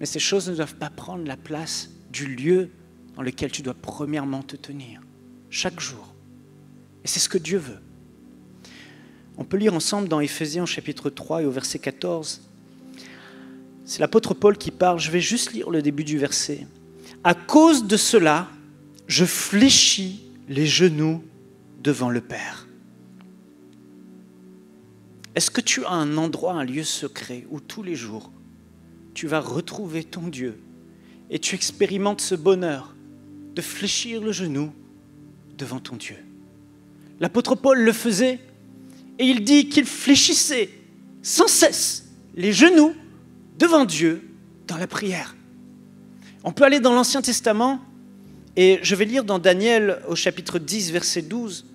Mais ces choses ne doivent pas prendre la place du lieu dans lequel tu dois premièrement te tenir, chaque jour. Et c'est ce que Dieu veut. On peut lire ensemble dans Éphésiens chapitre 3 et au verset 14. C'est l'apôtre Paul qui parle, je vais juste lire le début du verset. « À cause de cela, je fléchis les genoux devant le Père. » Est-ce que tu as un endroit, un lieu secret où tous les jours, tu vas retrouver ton Dieu et tu expérimentes ce bonheur de fléchir le genou devant ton Dieu? L'apôtre Paul le faisait et il dit qu'il fléchissait sans cesse les genoux devant Dieu dans la prière. On peut aller dans l'Ancien Testament et je vais lire dans Daniel au chapitre 10, verset 12.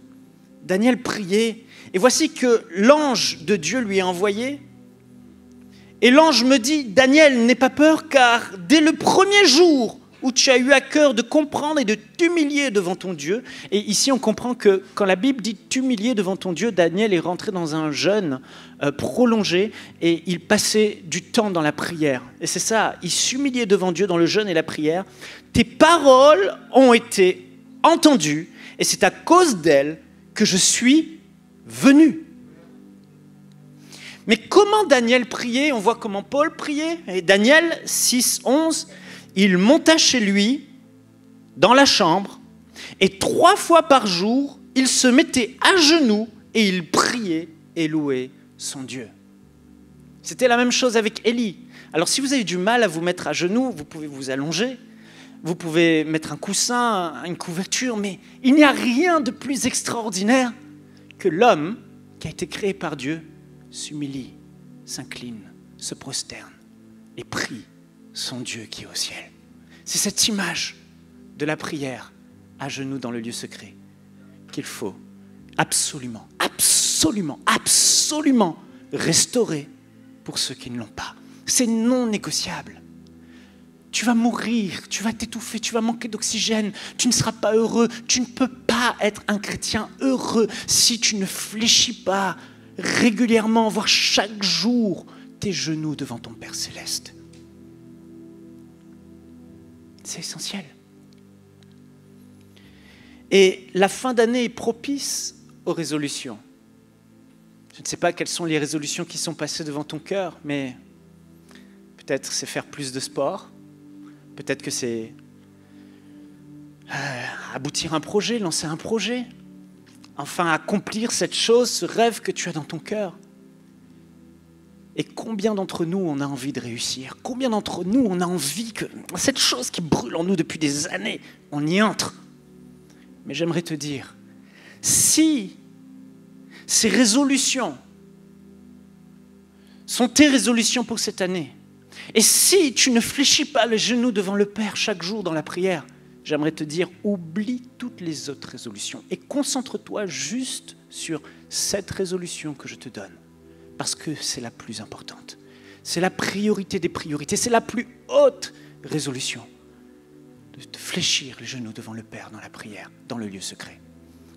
Daniel priait et voici que l'ange de Dieu lui est envoyé. Et l'ange me dit, Daniel, n'aie pas peur, car dès le premier jour où tu as eu à cœur de comprendre et de t'humilier devant ton Dieu, et ici on comprend que quand la Bible dit t'humilier devant ton Dieu, Daniel est rentré dans un jeûne prolongé et il passait du temps dans la prière. Et c'est ça, il s'humiliait devant Dieu dans le jeûne et la prière. Tes paroles ont été entendues et c'est à cause d'elles que je suis venu. Mais comment Daniel priait? On voit comment Paul priait. Et Daniel 6, 11, il monta chez lui dans la chambre et 3 fois par jour, il se mettait à genoux et il priait et louait son Dieu. C'était la même chose avec Élie. Alors si vous avez du mal à vous mettre à genoux, vous pouvez vous allonger, vous pouvez mettre un coussin, une couverture, mais il n'y a rien de plus extraordinaire que l'homme qui a été créé par Dieu s'humilie, s'incline, se prosterne et prie son Dieu qui est au ciel. C'est cette image de la prière à genoux dans le lieu secret qu'il faut absolument, absolument, absolument restaurer pour ceux qui ne l'ont pas. C'est non négociable. Tu vas mourir, tu vas t'étouffer, tu vas manquer d'oxygène, tu ne seras pas heureux, tu ne peux pas être un chrétien heureux si tu ne fléchis pas régulièrement, voire chaque jour, tes genoux devant ton Père Céleste. C'est essentiel. Et la fin d'année est propice aux résolutions. Je ne sais pas quelles sont les résolutions qui sont passées devant ton cœur, mais peut-être c'est faire plus de sport, peut-être que c'est aboutir un projet, lancer un projet, enfin accomplir cette chose, ce rêve que tu as dans ton cœur. Et combien d'entre nous on a envie de réussir? Combien d'entre nous on a envie que cette chose qui brûle en nous depuis des années, on y entre? Mais j'aimerais te dire, si ces résolutions sont tes résolutions pour cette année, et si tu ne fléchis pas les genoux devant le Père chaque jour dans la prière, j'aimerais te dire, oublie toutes les autres résolutions et concentre-toi juste sur cette résolution que je te donne. Parce que c'est la plus importante. C'est la priorité des priorités. C'est la plus haute résolution. De te fléchir les genoux devant le Père dans la prière, dans le lieu secret.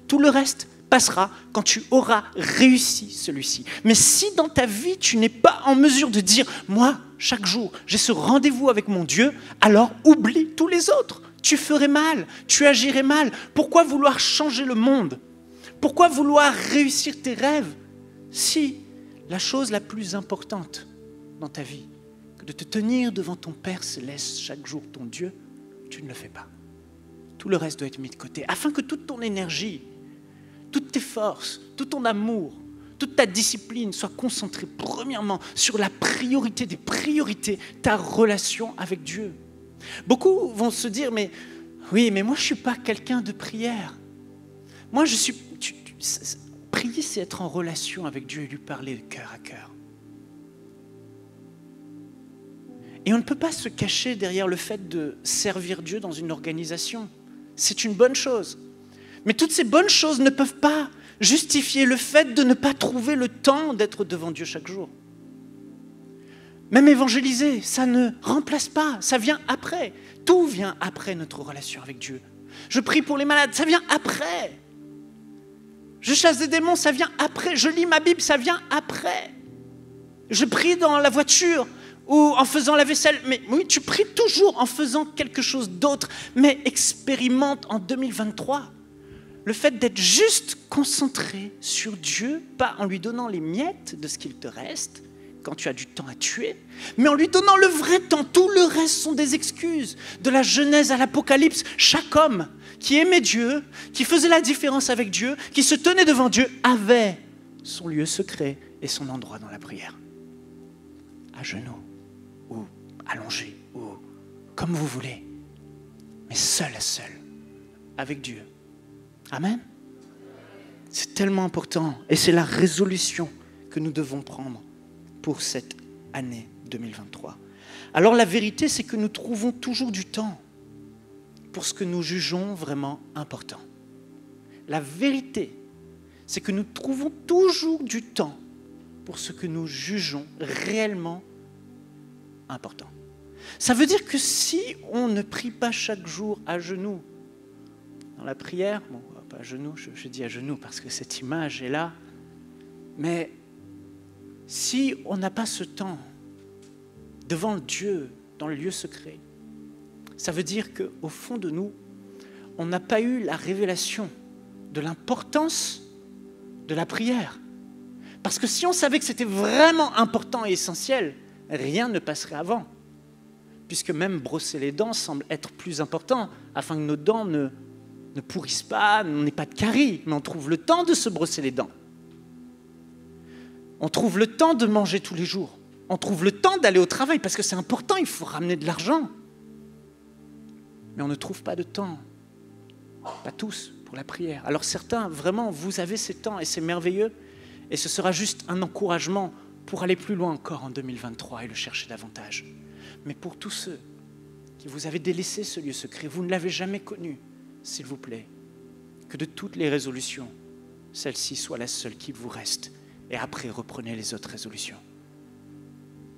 Tout le reste passera quand tu auras réussi celui-ci. Mais si dans ta vie, tu n'es pas en mesure de dire « Moi, chaque jour, j'ai ce rendez-vous avec mon Dieu », alors oublie tous les autres. Tu ferais mal, tu agirais mal. Pourquoi vouloir changer le monde? Pourquoi vouloir réussir tes rêves si la chose la plus importante dans ta vie, que de te tenir devant ton Père Céleste chaque jour, ton Dieu, tu ne le fais pas. Tout le reste doit être mis de côté, afin que toute ton énergie, toutes tes forces, tout ton amour, toute ta discipline soit concentrée premièrement sur la priorité des priorités, ta relation avec Dieu. Beaucoup vont se dire, mais oui, mais moi je ne suis pas quelqu'un de prière. Moi je suis... Prier, c'est être en relation avec Dieu et lui parler de cœur à cœur. Et on ne peut pas se cacher derrière le fait de servir Dieu dans une organisation. C'est une bonne chose. Mais toutes ces bonnes choses ne peuvent pas justifier le fait de ne pas trouver le temps d'être devant Dieu chaque jour. Même évangéliser, ça ne remplace pas, ça vient après. Tout vient après notre relation avec Dieu. Je prie pour les malades, ça vient après. Je chasse des démons, ça vient après. Je lis ma Bible, ça vient après. Je prie dans la voiture ou en faisant la vaisselle. Mais oui, tu pries toujours en faisant quelque chose d'autre. Mais expérimente en 2023 le fait d'être juste concentré sur Dieu, pas en lui donnant les miettes de ce qu'il te reste, quand tu as du temps à tuer, mais en lui donnant le vrai temps. Tout le reste sont des excuses. De la Genèse à l'Apocalypse, chaque homme qui aimait Dieu, qui faisait la différence avec Dieu, qui se tenait devant Dieu, avait son lieu secret et son endroit dans la prière. À genoux, ou allongé, ou comme vous voulez, mais seul à seul, avec Dieu. Amen. C'est tellement important et c'est la résolution que nous devons prendre pour cette année 2023. Alors la vérité, c'est que nous trouvons toujours du temps pour ce que nous jugeons vraiment important. La vérité, c'est que nous trouvons toujours du temps pour ce que nous jugeons réellement important. Ça veut dire que si on ne prie pas chaque jour à genoux, dans la prière, bon, pas à genoux, je dis à genoux parce que cette image est là, mais si on n'a pas ce temps devant Dieu, dans le lieu secret, ça veut dire qu'au fond de nous, on n'a pas eu la révélation de l'importance de la prière. Parce que si on savait que c'était vraiment important et essentiel, rien ne passerait avant. Puisque même brosser les dents semble être plus important, afin que nos dents ne pourrissent pas, on n'ait pas de caries, mais on trouve le temps de se brosser les dents. On trouve le temps de manger tous les jours. On trouve le temps d'aller au travail, parce que c'est important, il faut ramener de l'argent. Mais on ne trouve pas de temps, pas tous, pour la prière. Alors certains, vraiment, vous avez ces temps et c'est merveilleux, et ce sera juste un encouragement pour aller plus loin encore en 2023 et le chercher davantage. Mais pour tous ceux qui vous avez délaissé ce lieu secret, vous ne l'avez jamais connu, s'il vous plaît, que de toutes les résolutions, celle-ci soit la seule qui vous reste, et après reprenez les autres résolutions.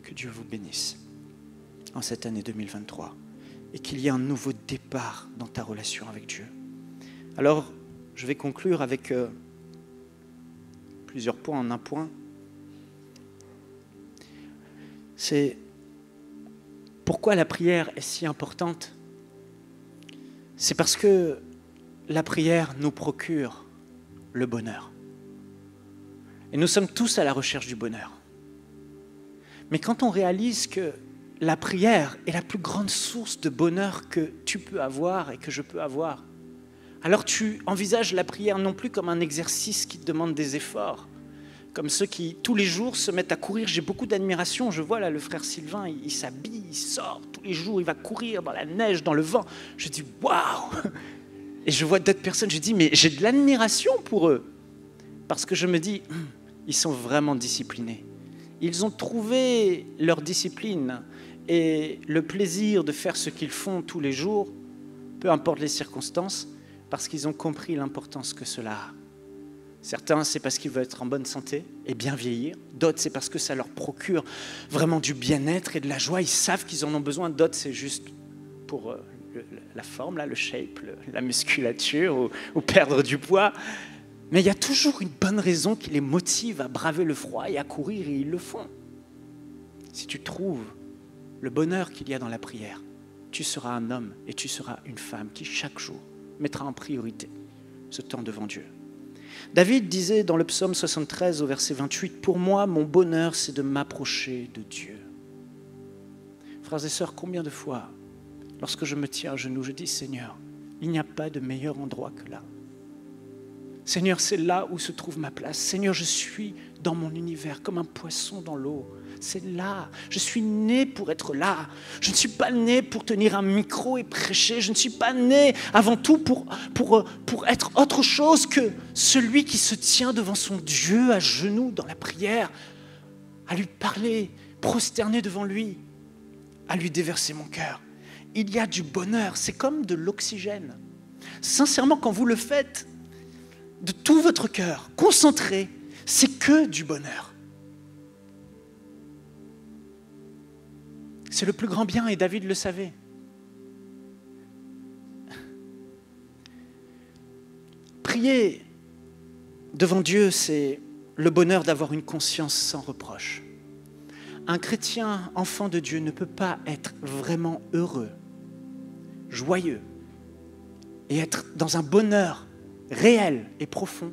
Que Dieu vous bénisse en cette année 2023 et qu'il y ait un nouveau départ dans ta relation avec Dieu. Alors, je vais conclure avec plusieurs points en un point. C'est pourquoi la prière est si importante. C'est parce que la prière nous procure le bonheur. Et nous sommes tous à la recherche du bonheur. Mais quand on réalise que la prière est la plus grande source de bonheur que tu peux avoir et que je peux avoir, alors tu envisages la prière non plus comme un exercice qui te demande des efforts, comme ceux qui tous les jours se mettent à courir. J'ai beaucoup d'admiration, je vois là le frère Sylvain, il s'habille, il sort tous les jours, il va courir dans la neige, dans le vent. Je dis waouh! Et je vois d'autres personnes, je dis mais j'ai de l'admiration pour eux, parce que je me dis, ils sont vraiment disciplinés. Ils ont trouvé leur discipline et le plaisir de faire ce qu'ils font tous les jours, peu importe les circonstances, parce qu'ils ont compris l'importance que cela a. Certains, c'est parce qu'ils veulent être en bonne santé et bien vieillir. D'autres, c'est parce que ça leur procure vraiment du bien-être et de la joie. Ils savent qu'ils en ont besoin. D'autres, c'est juste pour la forme, là, le shape, la musculature ou perdre du poids. Mais il y a toujours une bonne raison qui les motive à braver le froid et à courir, et ils le font. Si tu trouves le bonheur qu'il y a dans la prière, tu seras un homme et tu seras une femme qui, chaque jour, mettra en priorité ce temps devant Dieu. David disait dans le psaume 73 au verset 28, « Pour moi, mon bonheur, c'est de m'approcher de Dieu. » Frères et sœurs, combien de fois, lorsque je me tiens à genoux, je dis, « Seigneur, il n'y a pas de meilleur endroit que là. Seigneur, c'est là où se trouve ma place. Seigneur, je suis dans mon univers comme un poisson dans l'eau. C'est là. Je suis né pour être là. Je ne suis pas né pour tenir un micro et prêcher. Je ne suis pas né avant tout pour être autre chose que celui qui se tient devant son Dieu à genoux dans la prière, à lui parler, prosterné devant lui, à lui déverser mon cœur. Il y a du bonheur. C'est comme de l'oxygène. Sincèrement, quand vous le faites, de tout votre cœur, concentré, c'est que du bonheur. C'est le plus grand bien et David le savait. Prier devant Dieu, c'est le bonheur d'avoir une conscience sans reproche. Un chrétien, enfant de Dieu, ne peut pas être vraiment heureux, joyeux et être dans un bonheur réel et profond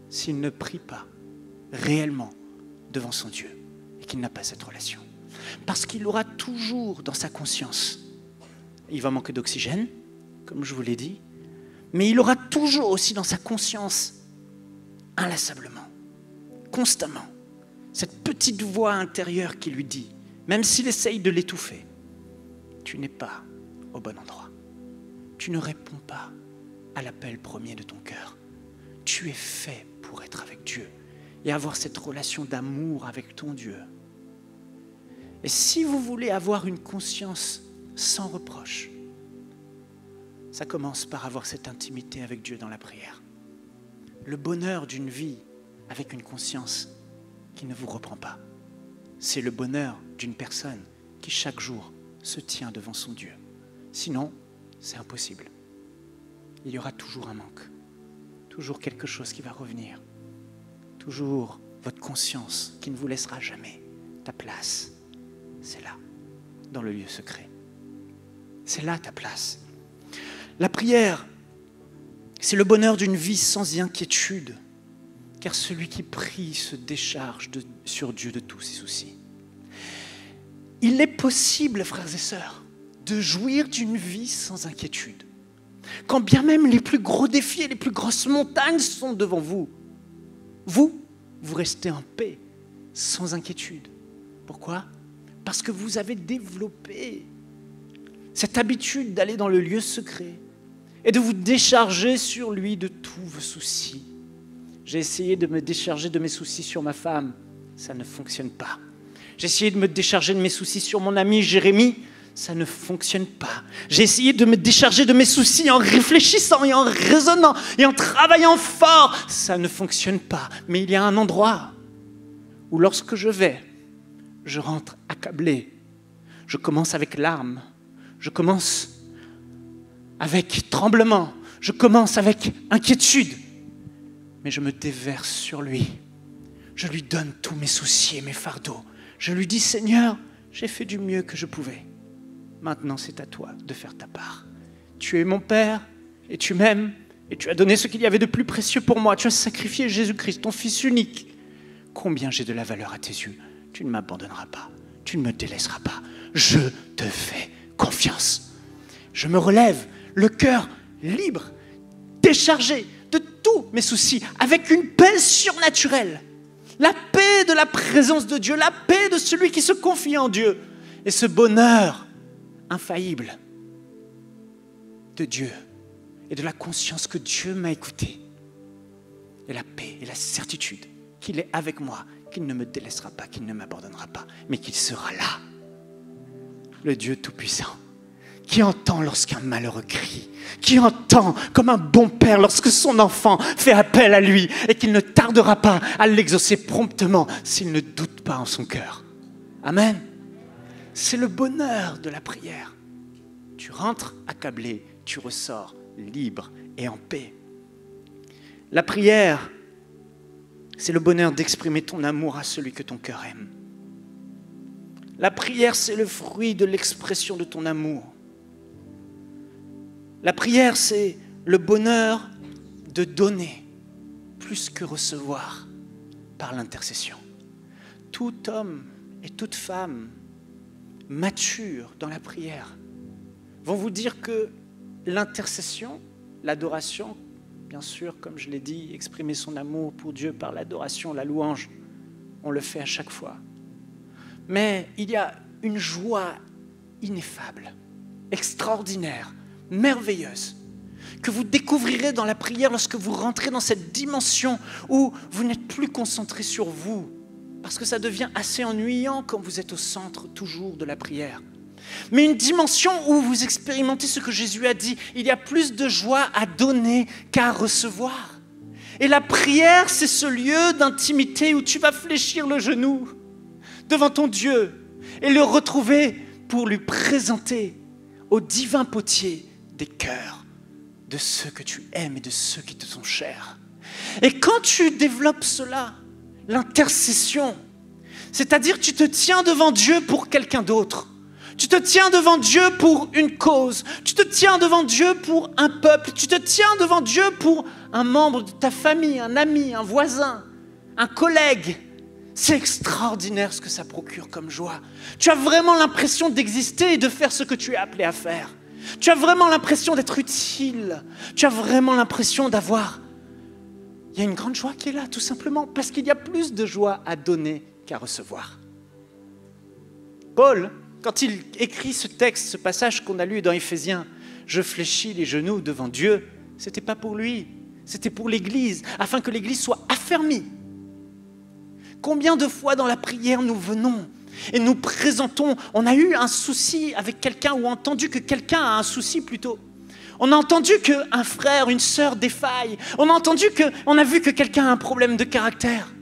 s'il ne prie pas réellement devant son Dieu et qu'il n'a pas cette relation. Parce qu'il aura toujours dans sa conscience, il va manquer d'oxygène, comme je vous l'ai dit, mais il aura toujours aussi dans sa conscience, inlassablement, constamment, cette petite voix intérieure qui lui dit, même s'il essaye de l'étouffer, tu n'es pas au bon endroit, tu ne réponds pas à l'appel premier de ton cœur. tu es fait pour être avec Dieu et avoir cette relation d'amour avec ton Dieu. Et si vous voulez avoir une conscience sans reproche, ça commence par avoir cette intimité avec Dieu dans la prière. Le bonheur d'une vie avec une conscience qui ne vous reprend pas, c'est le bonheur d'une personne qui chaque jour se tient devant son Dieu. Sinon, c'est impossible. Il y aura toujours un manque, toujours quelque chose qui va revenir, toujours votre conscience qui ne vous laissera jamais. Ta place, c'est là, dans le lieu secret. C'est là ta place. La prière, c'est le bonheur d'une vie sans inquiétude, car celui qui prie se décharge sur Dieu de tous ses soucis. Il est possible, frères et sœurs, de jouir d'une vie sans inquiétude. Quand bien même les plus gros défis et les plus grosses montagnes sont devant vous, vous restez en paix, sans inquiétude. Pourquoi ? Parce que vous avez développé cette habitude d'aller dans le lieu secret et de vous décharger sur lui de tous vos soucis. J'ai essayé de me décharger de mes soucis sur ma femme, ça ne fonctionne pas. J'ai essayé de me décharger de mes soucis sur mon ami Jérémie, ça ne fonctionne pas. J'ai essayé de me décharger de mes soucis en réfléchissant et en raisonnant et en travaillant fort, ça ne fonctionne pas. Mais il y a un endroit où lorsque je rentre accablé. Je commence avec larmes, je commence avec tremblement, je commence avec inquiétude, mais je me déverse sur lui. Je lui donne tous mes soucis et mes fardeaux. Je lui dis, Seigneur, j'ai fait du mieux que je pouvais. Maintenant, c'est à toi de faire ta part. Tu es mon Père et tu m'aimes et tu as donné ce qu'il y avait de plus précieux pour moi. Tu as sacrifié Jésus-Christ, ton Fils unique. Combien j'ai de la valeur à tes yeux. Tu ne m'abandonneras pas, tu ne me délaisseras pas. Je te fais confiance. Je me relève, le cœur libre, déchargé de tous mes soucis, avec une paix surnaturelle. La paix de la présence de Dieu, la paix de celui qui se confie en Dieu. Et ce bonheur infaillible de Dieu et de la conscience que Dieu m'a écouté. Et la paix et la certitude qu'il est avec moi, qu'il ne me délaissera pas, qu'il ne m'abandonnera pas, mais qu'il sera là. Le Dieu Tout-Puissant, qui entend lorsqu'un malheureux crie, qui entend comme un bon père lorsque son enfant fait appel à lui et qu'il ne tardera pas à l'exaucer promptement s'il ne doute pas en son cœur. Amen. C'est le bonheur de la prière. Tu rentres accablé, tu ressors libre et en paix. La prière, c'est le bonheur d'exprimer ton amour à celui que ton cœur aime. La prière, c'est le fruit de l'expression de ton amour. La prière, c'est le bonheur de donner plus que recevoir par l'intercession. Tout homme et toute femme matures dans la prière vont vous dire que l'intercession, l'adoration, bien sûr, comme je l'ai dit, exprimer son amour pour Dieu par l'adoration, la louange, on le fait à chaque fois. Mais il y a une joie ineffable, extraordinaire, merveilleuse, que vous découvrirez dans la prière lorsque vous rentrez dans cette dimension où vous n'êtes plus concentré sur vous, parce que ça devient assez ennuyant quand vous êtes au centre toujours de la prière. Mais une dimension où vous expérimentez ce que Jésus a dit, il y a plus de joie à donner qu'à recevoir. Et la prière, c'est ce lieu d'intimité où tu vas fléchir le genou devant ton Dieu et le retrouver pour lui présenter au divin potier des cœurs de ceux que tu aimes et de ceux qui te sont chers. Et quand tu développes cela, l'intercession, c'est-à-dire tu te tiens devant Dieu pour quelqu'un d'autre. Tu te tiens devant Dieu pour une cause. Tu te tiens devant Dieu pour un peuple. Tu te tiens devant Dieu pour un membre de ta famille, un ami, un voisin, un collègue. C'est extraordinaire ce que ça procure comme joie. Tu as vraiment l'impression d'exister et de faire ce que tu es appelé à faire. Tu as vraiment l'impression d'être utile. Tu as vraiment l'impression d'avoir... Il y a une grande joie qui est là, tout simplement, parce qu'il y a plus de joie à donner qu'à recevoir. Paul, quand il écrit ce texte, ce passage qu'on a lu dans Éphésiens, « Je fléchis les genoux devant Dieu », ce n'était pas pour lui, C'était pour l'Église, afin que l'Église soit affermie. Combien de fois dans la prière nous venons et nous présentons, on a eu un souci avec quelqu'un ou entendu que quelqu'un a un souci plutôt. On a entendu qu'un frère, une sœur défaille. On a vu que quelqu'un a un problème de caractère.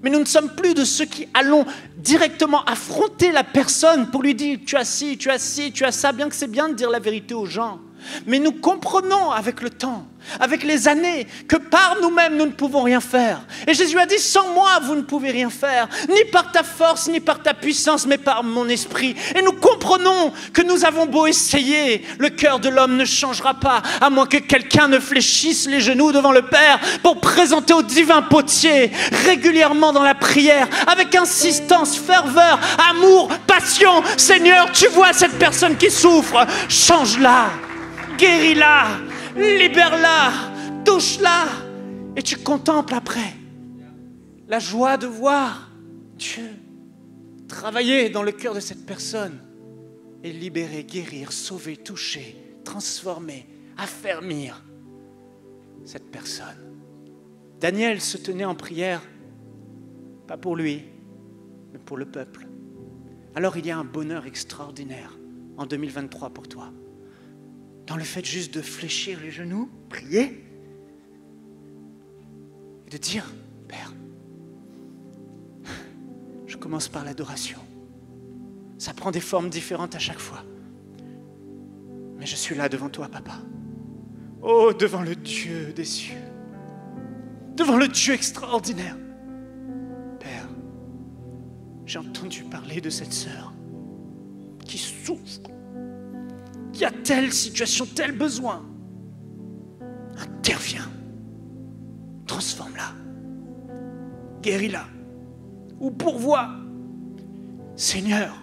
Mais nous ne sommes plus de ceux qui allons directement affronter la personne pour lui dire « tu as ci, tu as ci, tu as ça », bien que c'est bien de dire la vérité aux gens. Mais nous comprenons avec le temps, avec les années, que par nous-mêmes, nous ne pouvons rien faire. Et Jésus a dit, sans moi, vous ne pouvez rien faire, ni par ta force, ni par ta puissance, mais par mon esprit. Et nous comprenons que nous avons beau essayer, le cœur de l'homme ne changera pas, à moins que quelqu'un ne fléchisse les genoux devant le Père pour présenter au divin potier, régulièrement dans la prière, avec insistance, ferveur, amour, passion. Seigneur, tu vois cette personne qui souffre, change-la. Guéris-la, libère-la, touche-la. Et tu contemples après la joie de voir Dieu travailler dans le cœur de cette personne et libérer, guérir, sauver, toucher, transformer, affermir cette personne. Daniel se tenait en prière, pas pour lui, mais pour le peuple. Alors il y a un bonheur extraordinaire en 2023 pour toi. Dans le fait juste de fléchir les genoux, prier, et de dire, Père, je commence par l'adoration. Ça prend des formes différentes à chaque fois. Mais je suis là devant toi, Papa. Oh, devant le Dieu des cieux. Devant le Dieu extraordinaire. Père, j'ai entendu parler de cette sœur qui souffre. Il y a telle situation, tel besoin. Interviens. Transforme-la. Guéris-la. Ou pourvois. Seigneur,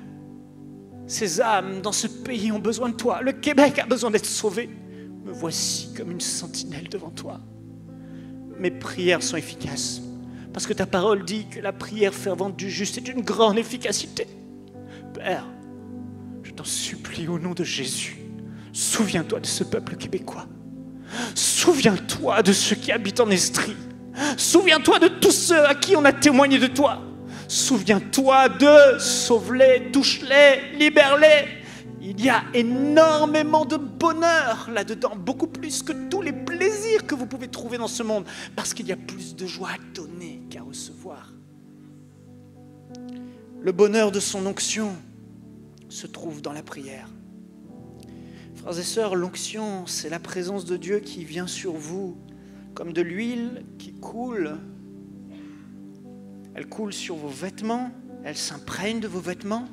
ces âmes dans ce pays ont besoin de toi. Le Québec a besoin d'être sauvé. Me voici comme une sentinelle devant toi. Mes prières sont efficaces. Parce que ta parole dit que la prière fervente du juste est d'une grande efficacité. Père, je t'en supplie au nom de Jésus. Souviens-toi de ce peuple québécois. Souviens-toi de ceux qui habitent en Estrie. Souviens-toi de tous ceux à qui on a témoigné de toi. Souviens-toi de sauve-les, touche-les, libère-les. Il y a énormément de bonheur là-dedans, beaucoup plus que tous les plaisirs que vous pouvez trouver dans ce monde, parce qu'il y a plus de joie à donner qu'à recevoir. Le bonheur de son onction se trouve dans la prière. Frères et sœurs, l'onction, c'est la présence de Dieu qui vient sur vous comme de l'huile qui coule. Elle coule sur vos vêtements, elle s'imprègne de vos vêtements,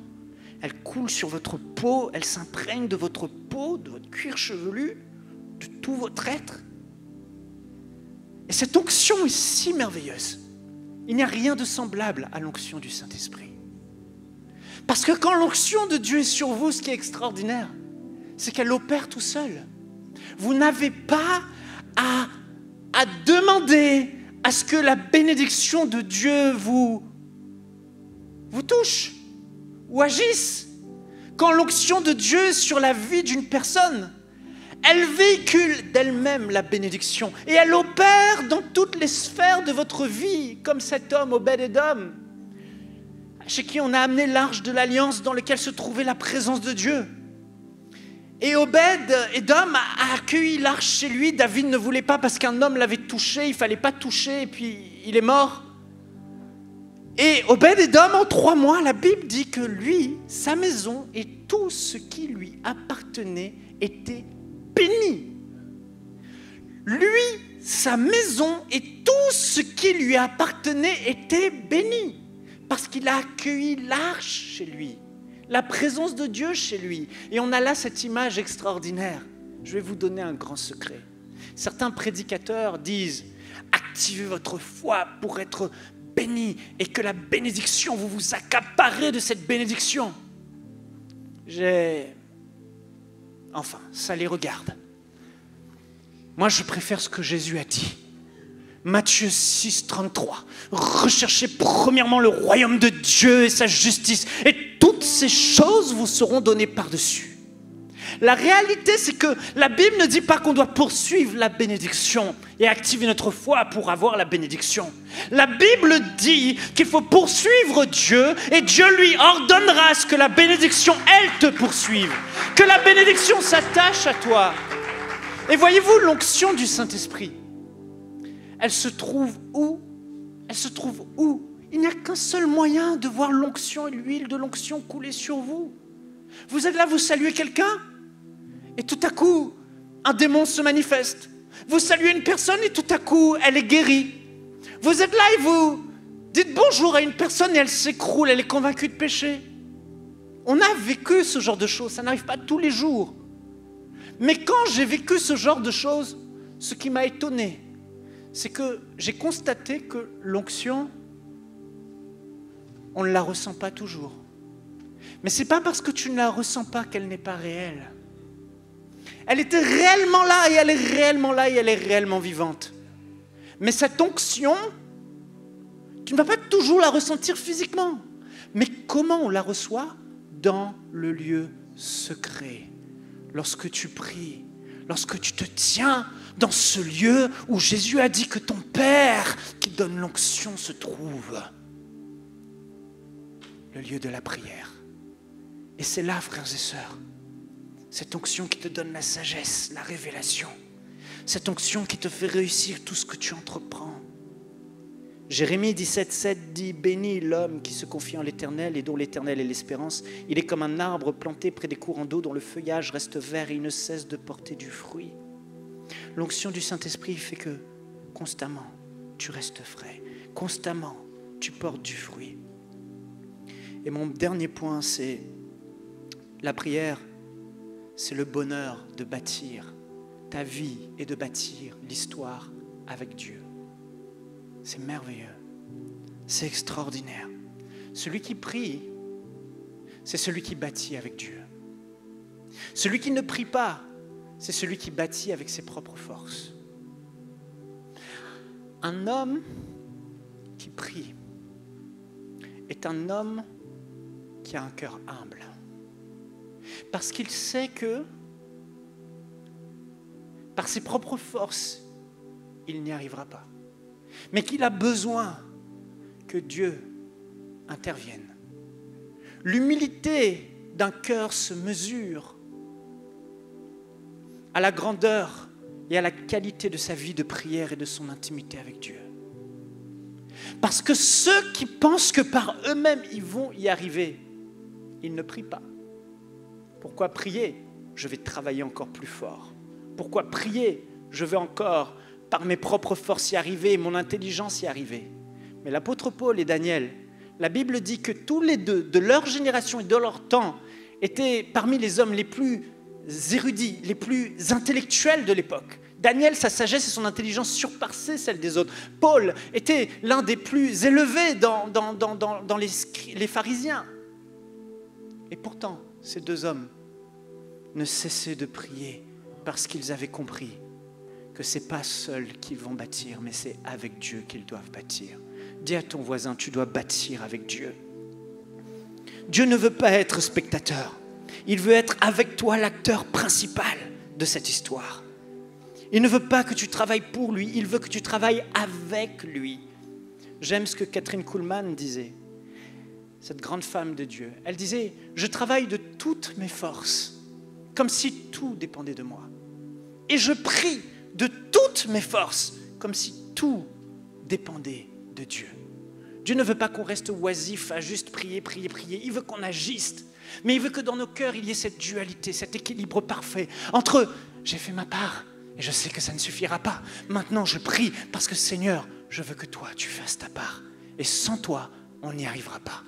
elle coule sur votre peau, elle s'imprègne de votre peau, de votre cuir chevelu, de tout votre être. Et cette onction est si merveilleuse. Il n'y a rien de semblable à l'onction du Saint-Esprit. Parce que quand l'onction de Dieu est sur vous, ce qui est extraordinaire, c'est qu'elle opère tout seul. Vous n'avez pas à demander à ce que la bénédiction de Dieu vous touche ou agisse. Quand l'onction de Dieu est sur la vie d'une personne, elle véhicule d'elle-même la bénédiction et elle opère dans toutes les sphères de votre vie, comme cet homme Obed-Édom, chez qui on a amené l'arche de l'alliance dans lequel se trouvait la présence de Dieu. Et Obed-Édom a accueilli l'arche chez lui. David ne voulait pas parce qu'un homme l'avait touché, il ne fallait pas toucher, et puis il est mort. Et Obed-Édom, en 3 mois, la Bible dit que lui, sa maison et tout ce qui lui appartenait était béni. Lui, sa maison et tout ce qui lui appartenait était béni. Parce qu'il a accueilli l'arche chez lui. La présence de Dieu chez lui. Et on a là cette image extraordinaire. Je vais vous donner un grand secret. Certains prédicateurs disent « Activez votre foi pour être béni et que la bénédiction, vous vous accaparez de cette bénédiction. » Enfin, ça les regarde. Moi, je préfère ce que Jésus a dit. Matthieu 6, 33. Recherchez premièrement le royaume de Dieu et sa justice, et toutes ces choses vous seront données par-dessus. La réalité, c'est que la Bible ne dit pas qu'on doit poursuivre la bénédiction et activer notre foi pour avoir la bénédiction. La Bible dit qu'il faut poursuivre Dieu et Dieu lui ordonnera à ce que la bénédiction, elle, te poursuive. Que la bénédiction s'attache à toi. Et voyez-vous, l'onction du Saint-Esprit, elle se trouve où? Elle se trouve où? Il n'y a qu'un seul moyen de voir l'onction et l'huile de l'onction couler sur vous. Vous êtes là, vous saluez quelqu'un et tout à coup, un démon se manifeste. Vous saluez une personne et tout à coup, elle est guérie. Vous êtes là et vous dites bonjour à une personne et elle s'écroule, elle est convaincue de péché. On a vécu ce genre de choses, ça n'arrive pas tous les jours. Mais quand j'ai vécu ce genre de choses, ce qui m'a étonné, c'est que j'ai constaté que l'onction, on ne la ressent pas toujours. Mais ce n'est pas parce que tu ne la ressens pas qu'elle n'est pas réelle. Elle était réellement là et elle est réellement là et elle est réellement vivante. Mais cette onction, tu ne vas pas toujours la ressentir physiquement. Mais comment on la reçoit? Dans le lieu secret. Lorsque tu pries, lorsque tu te tiens dans ce lieu où Jésus a dit que ton Père qui donne l'onction se trouve. Le lieu de la prière. Et c'est là, frères et sœurs, cette onction qui te donne la sagesse, la révélation, cette onction qui te fait réussir tout ce que tu entreprends. Jérémie 17,7 dit « Béni l'homme qui se confie en l'Éternel et dont l'Éternel est l'espérance. Il est comme un arbre planté près des courants d'eau dont le feuillage reste vert et il ne cesse de porter du fruit. » L'onction du Saint-Esprit fait que constamment, tu restes frais. Constamment, tu portes du fruit. Et mon dernier point, c'est la prière, c'est le bonheur de bâtir ta vie et de bâtir l'histoire avec Dieu. C'est merveilleux, c'est extraordinaire. Celui qui prie, c'est celui qui bâtit avec Dieu. Celui qui ne prie pas, c'est celui qui bâtit avec ses propres forces. Un homme qui prie est un homme qui a un cœur humble. Parce qu'il sait que, par ses propres forces, il n'y arrivera pas. Mais qu'il a besoin que Dieu intervienne. L'humilité d'un cœur se mesure à la grandeur et à la qualité de sa vie de prière et de son intimité avec Dieu. Parce que ceux qui pensent que par eux-mêmes ils vont y arriver, ils ne prient pas. Pourquoi prier? Je vais travailler encore plus fort. Pourquoi prier? Je vais encore, par mes propres forces, y arriver, mon intelligence y arriver. Mais l'apôtre Paul et Daniel, la Bible dit que tous les deux, de leur génération et de leur temps, étaient parmi les hommes les plus érudits, les plus intellectuels de l'époque. Daniel, sa sagesse et son intelligence surpassaient celles des autres. Paul était l'un des plus élevés dans les pharisiens. Et pourtant, ces deux hommes ne cessaient de prier parce qu'ils avaient compris que ce n'est pas seuls qu'ils vont bâtir, mais c'est avec Dieu qu'ils doivent bâtir. Dis à ton voisin, tu dois bâtir avec Dieu. Dieu ne veut pas être spectateur. Il veut être avec toi l'acteur principal de cette histoire. Il ne veut pas que tu travailles pour lui, il veut que tu travailles avec lui. J'aime ce que Catherine Kuhlman disait, cette grande femme de Dieu. Elle disait, je travaille de toutes mes forces, comme si tout dépendait de moi. Et je prie de toutes mes forces, comme si tout dépendait de Dieu. Dieu ne veut pas qu'on reste oisif à juste prier, prier, prier. Il veut qu'on agisse. Mais il veut que dans nos cœurs, il y ait cette dualité, cet équilibre parfait entre j'ai fait ma part et je sais que ça ne suffira pas. Maintenant, je prie parce que Seigneur, je veux que toi, tu fasses ta part. Et sans toi, on n'y arrivera pas.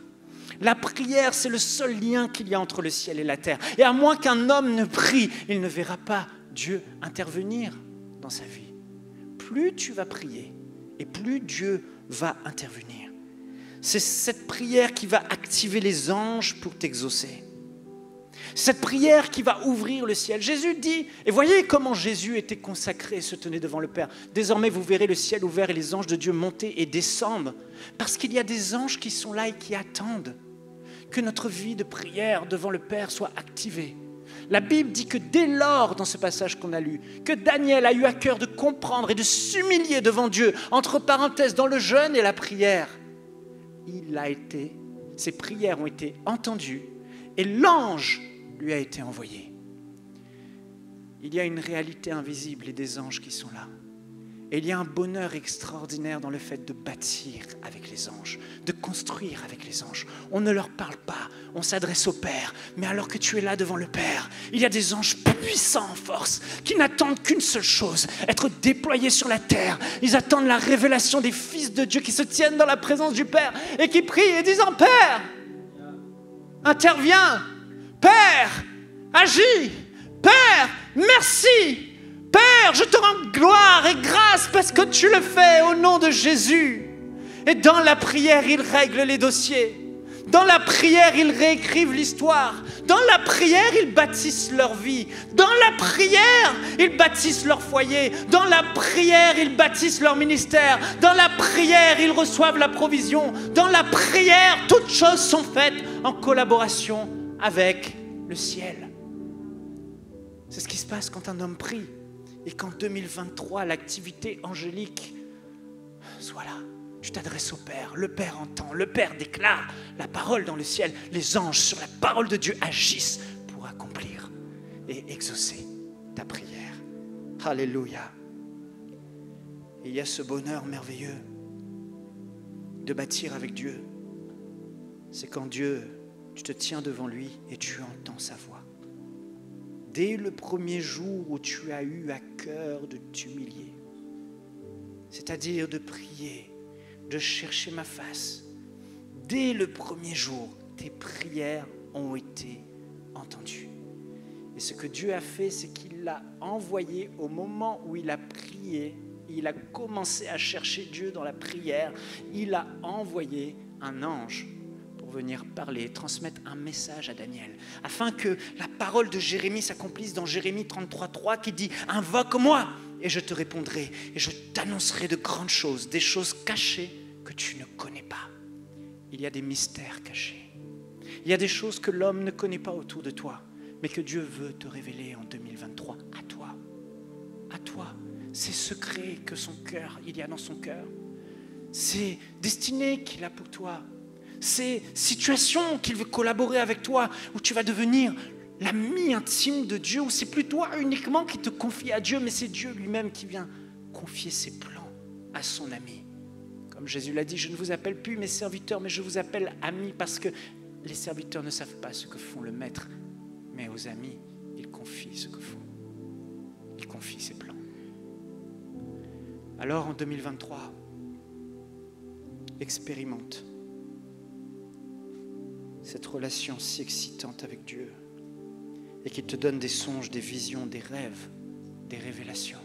La prière, c'est le seul lien qu'il y a entre le ciel et la terre. Et à moins qu'un homme ne prie, il ne verra pas Dieu intervenir dans sa vie. Plus tu vas prier et plus Dieu va intervenir. C'est cette prière qui va activer les anges pour t'exaucer. Cette prière qui va ouvrir le ciel. Jésus dit, et voyez comment Jésus était consacré et se tenait devant le Père. Désormais, vous verrez le ciel ouvert et les anges de Dieu monter et descendre. Parce qu'il y a des anges qui sont là et qui attendent que notre vie de prière devant le Père soit activée. La Bible dit que dès lors, dans ce passage qu'on a lu, que Daniel a eu à cœur de comprendre et de s'humilier devant Dieu, entre parenthèses, dans le jeûne et la prière, ses prières ont été entendues et l'ange lui a été envoyé. Il y a une réalité invisible et des anges qui sont là. Et il y a un bonheur extraordinaire dans le fait de bâtir avec les anges, de construire avec les anges. On ne leur parle pas, on s'adresse au Père. Mais alors que tu es là devant le Père, il y a des anges puissants en force qui n'attendent qu'une seule chose, être déployés sur la terre. Ils attendent la révélation des fils de Dieu qui se tiennent dans la présence du Père et qui prient et disent « Père, interviens, Père, agis, Père, merci !» Père, je te rends gloire et grâce parce que tu le fais au nom de Jésus. Et dans la prière, ils règlent les dossiers. Dans la prière, ils réécrivent l'histoire. Dans la prière, ils bâtissent leur vie. Dans la prière, ils bâtissent leur foyer. Dans la prière, ils bâtissent leur ministère. Dans la prière, ils reçoivent la provision. Dans la prière, toutes choses sont faites en collaboration avec le ciel. C'est ce qui se passe quand un homme prie. Et qu'en 2023, l'activité angélique soit là. Tu t'adresses au Père, le Père entend, le Père déclare la parole dans le ciel. Les anges sur la parole de Dieu agissent pour accomplir et exaucer ta prière. Alléluia. Et il y a ce bonheur merveilleux de bâtir avec Dieu. C'est quand Dieu, tu te tiens devant lui et tu entends sa voix. Dès le premier jour où tu as eu à cœur de t'humilier, c'est-à-dire de prier, de chercher ma face, dès le premier jour, tes prières ont été entendues. Et ce que Dieu a fait, c'est qu'il l'a envoyé au moment où il a prié, il a commencé à chercher Dieu dans la prière, il a envoyé un ange pour venir parler, transmettre un message à Daniel, afin que la parole de Jérémie s'accomplisse dans Jérémie 33:3 qui dit « Invoque-moi et je te répondrai et je t'annoncerai de grandes choses, des choses cachées que tu ne connais pas. » Il y a des mystères cachés. Il y a des choses que l'homme ne connaît pas autour de toi, mais que Dieu veut te révéler en 2023 à toi. À toi. Ces secrets que il y a dans son cœur. Ces destinées qu'il a pour toi. Ces situations qu'il veut collaborer avec toi, où tu vas devenir l'ami intime de Dieu, où c'est plus toi uniquement qui te confie à Dieu, mais c'est Dieu lui-même qui vient confier ses plans à son ami. Comme Jésus l'a dit, je ne vous appelle plus mes serviteurs, mais je vous appelle amis, parce que les serviteurs ne savent pas ce que font le maître, mais aux amis, ils confient ce que font. Ils confient ses plans. Alors en 2023, expérimente cette relation si excitante avec Dieu et qui te donne des songes, des visions, des rêves, des révélations.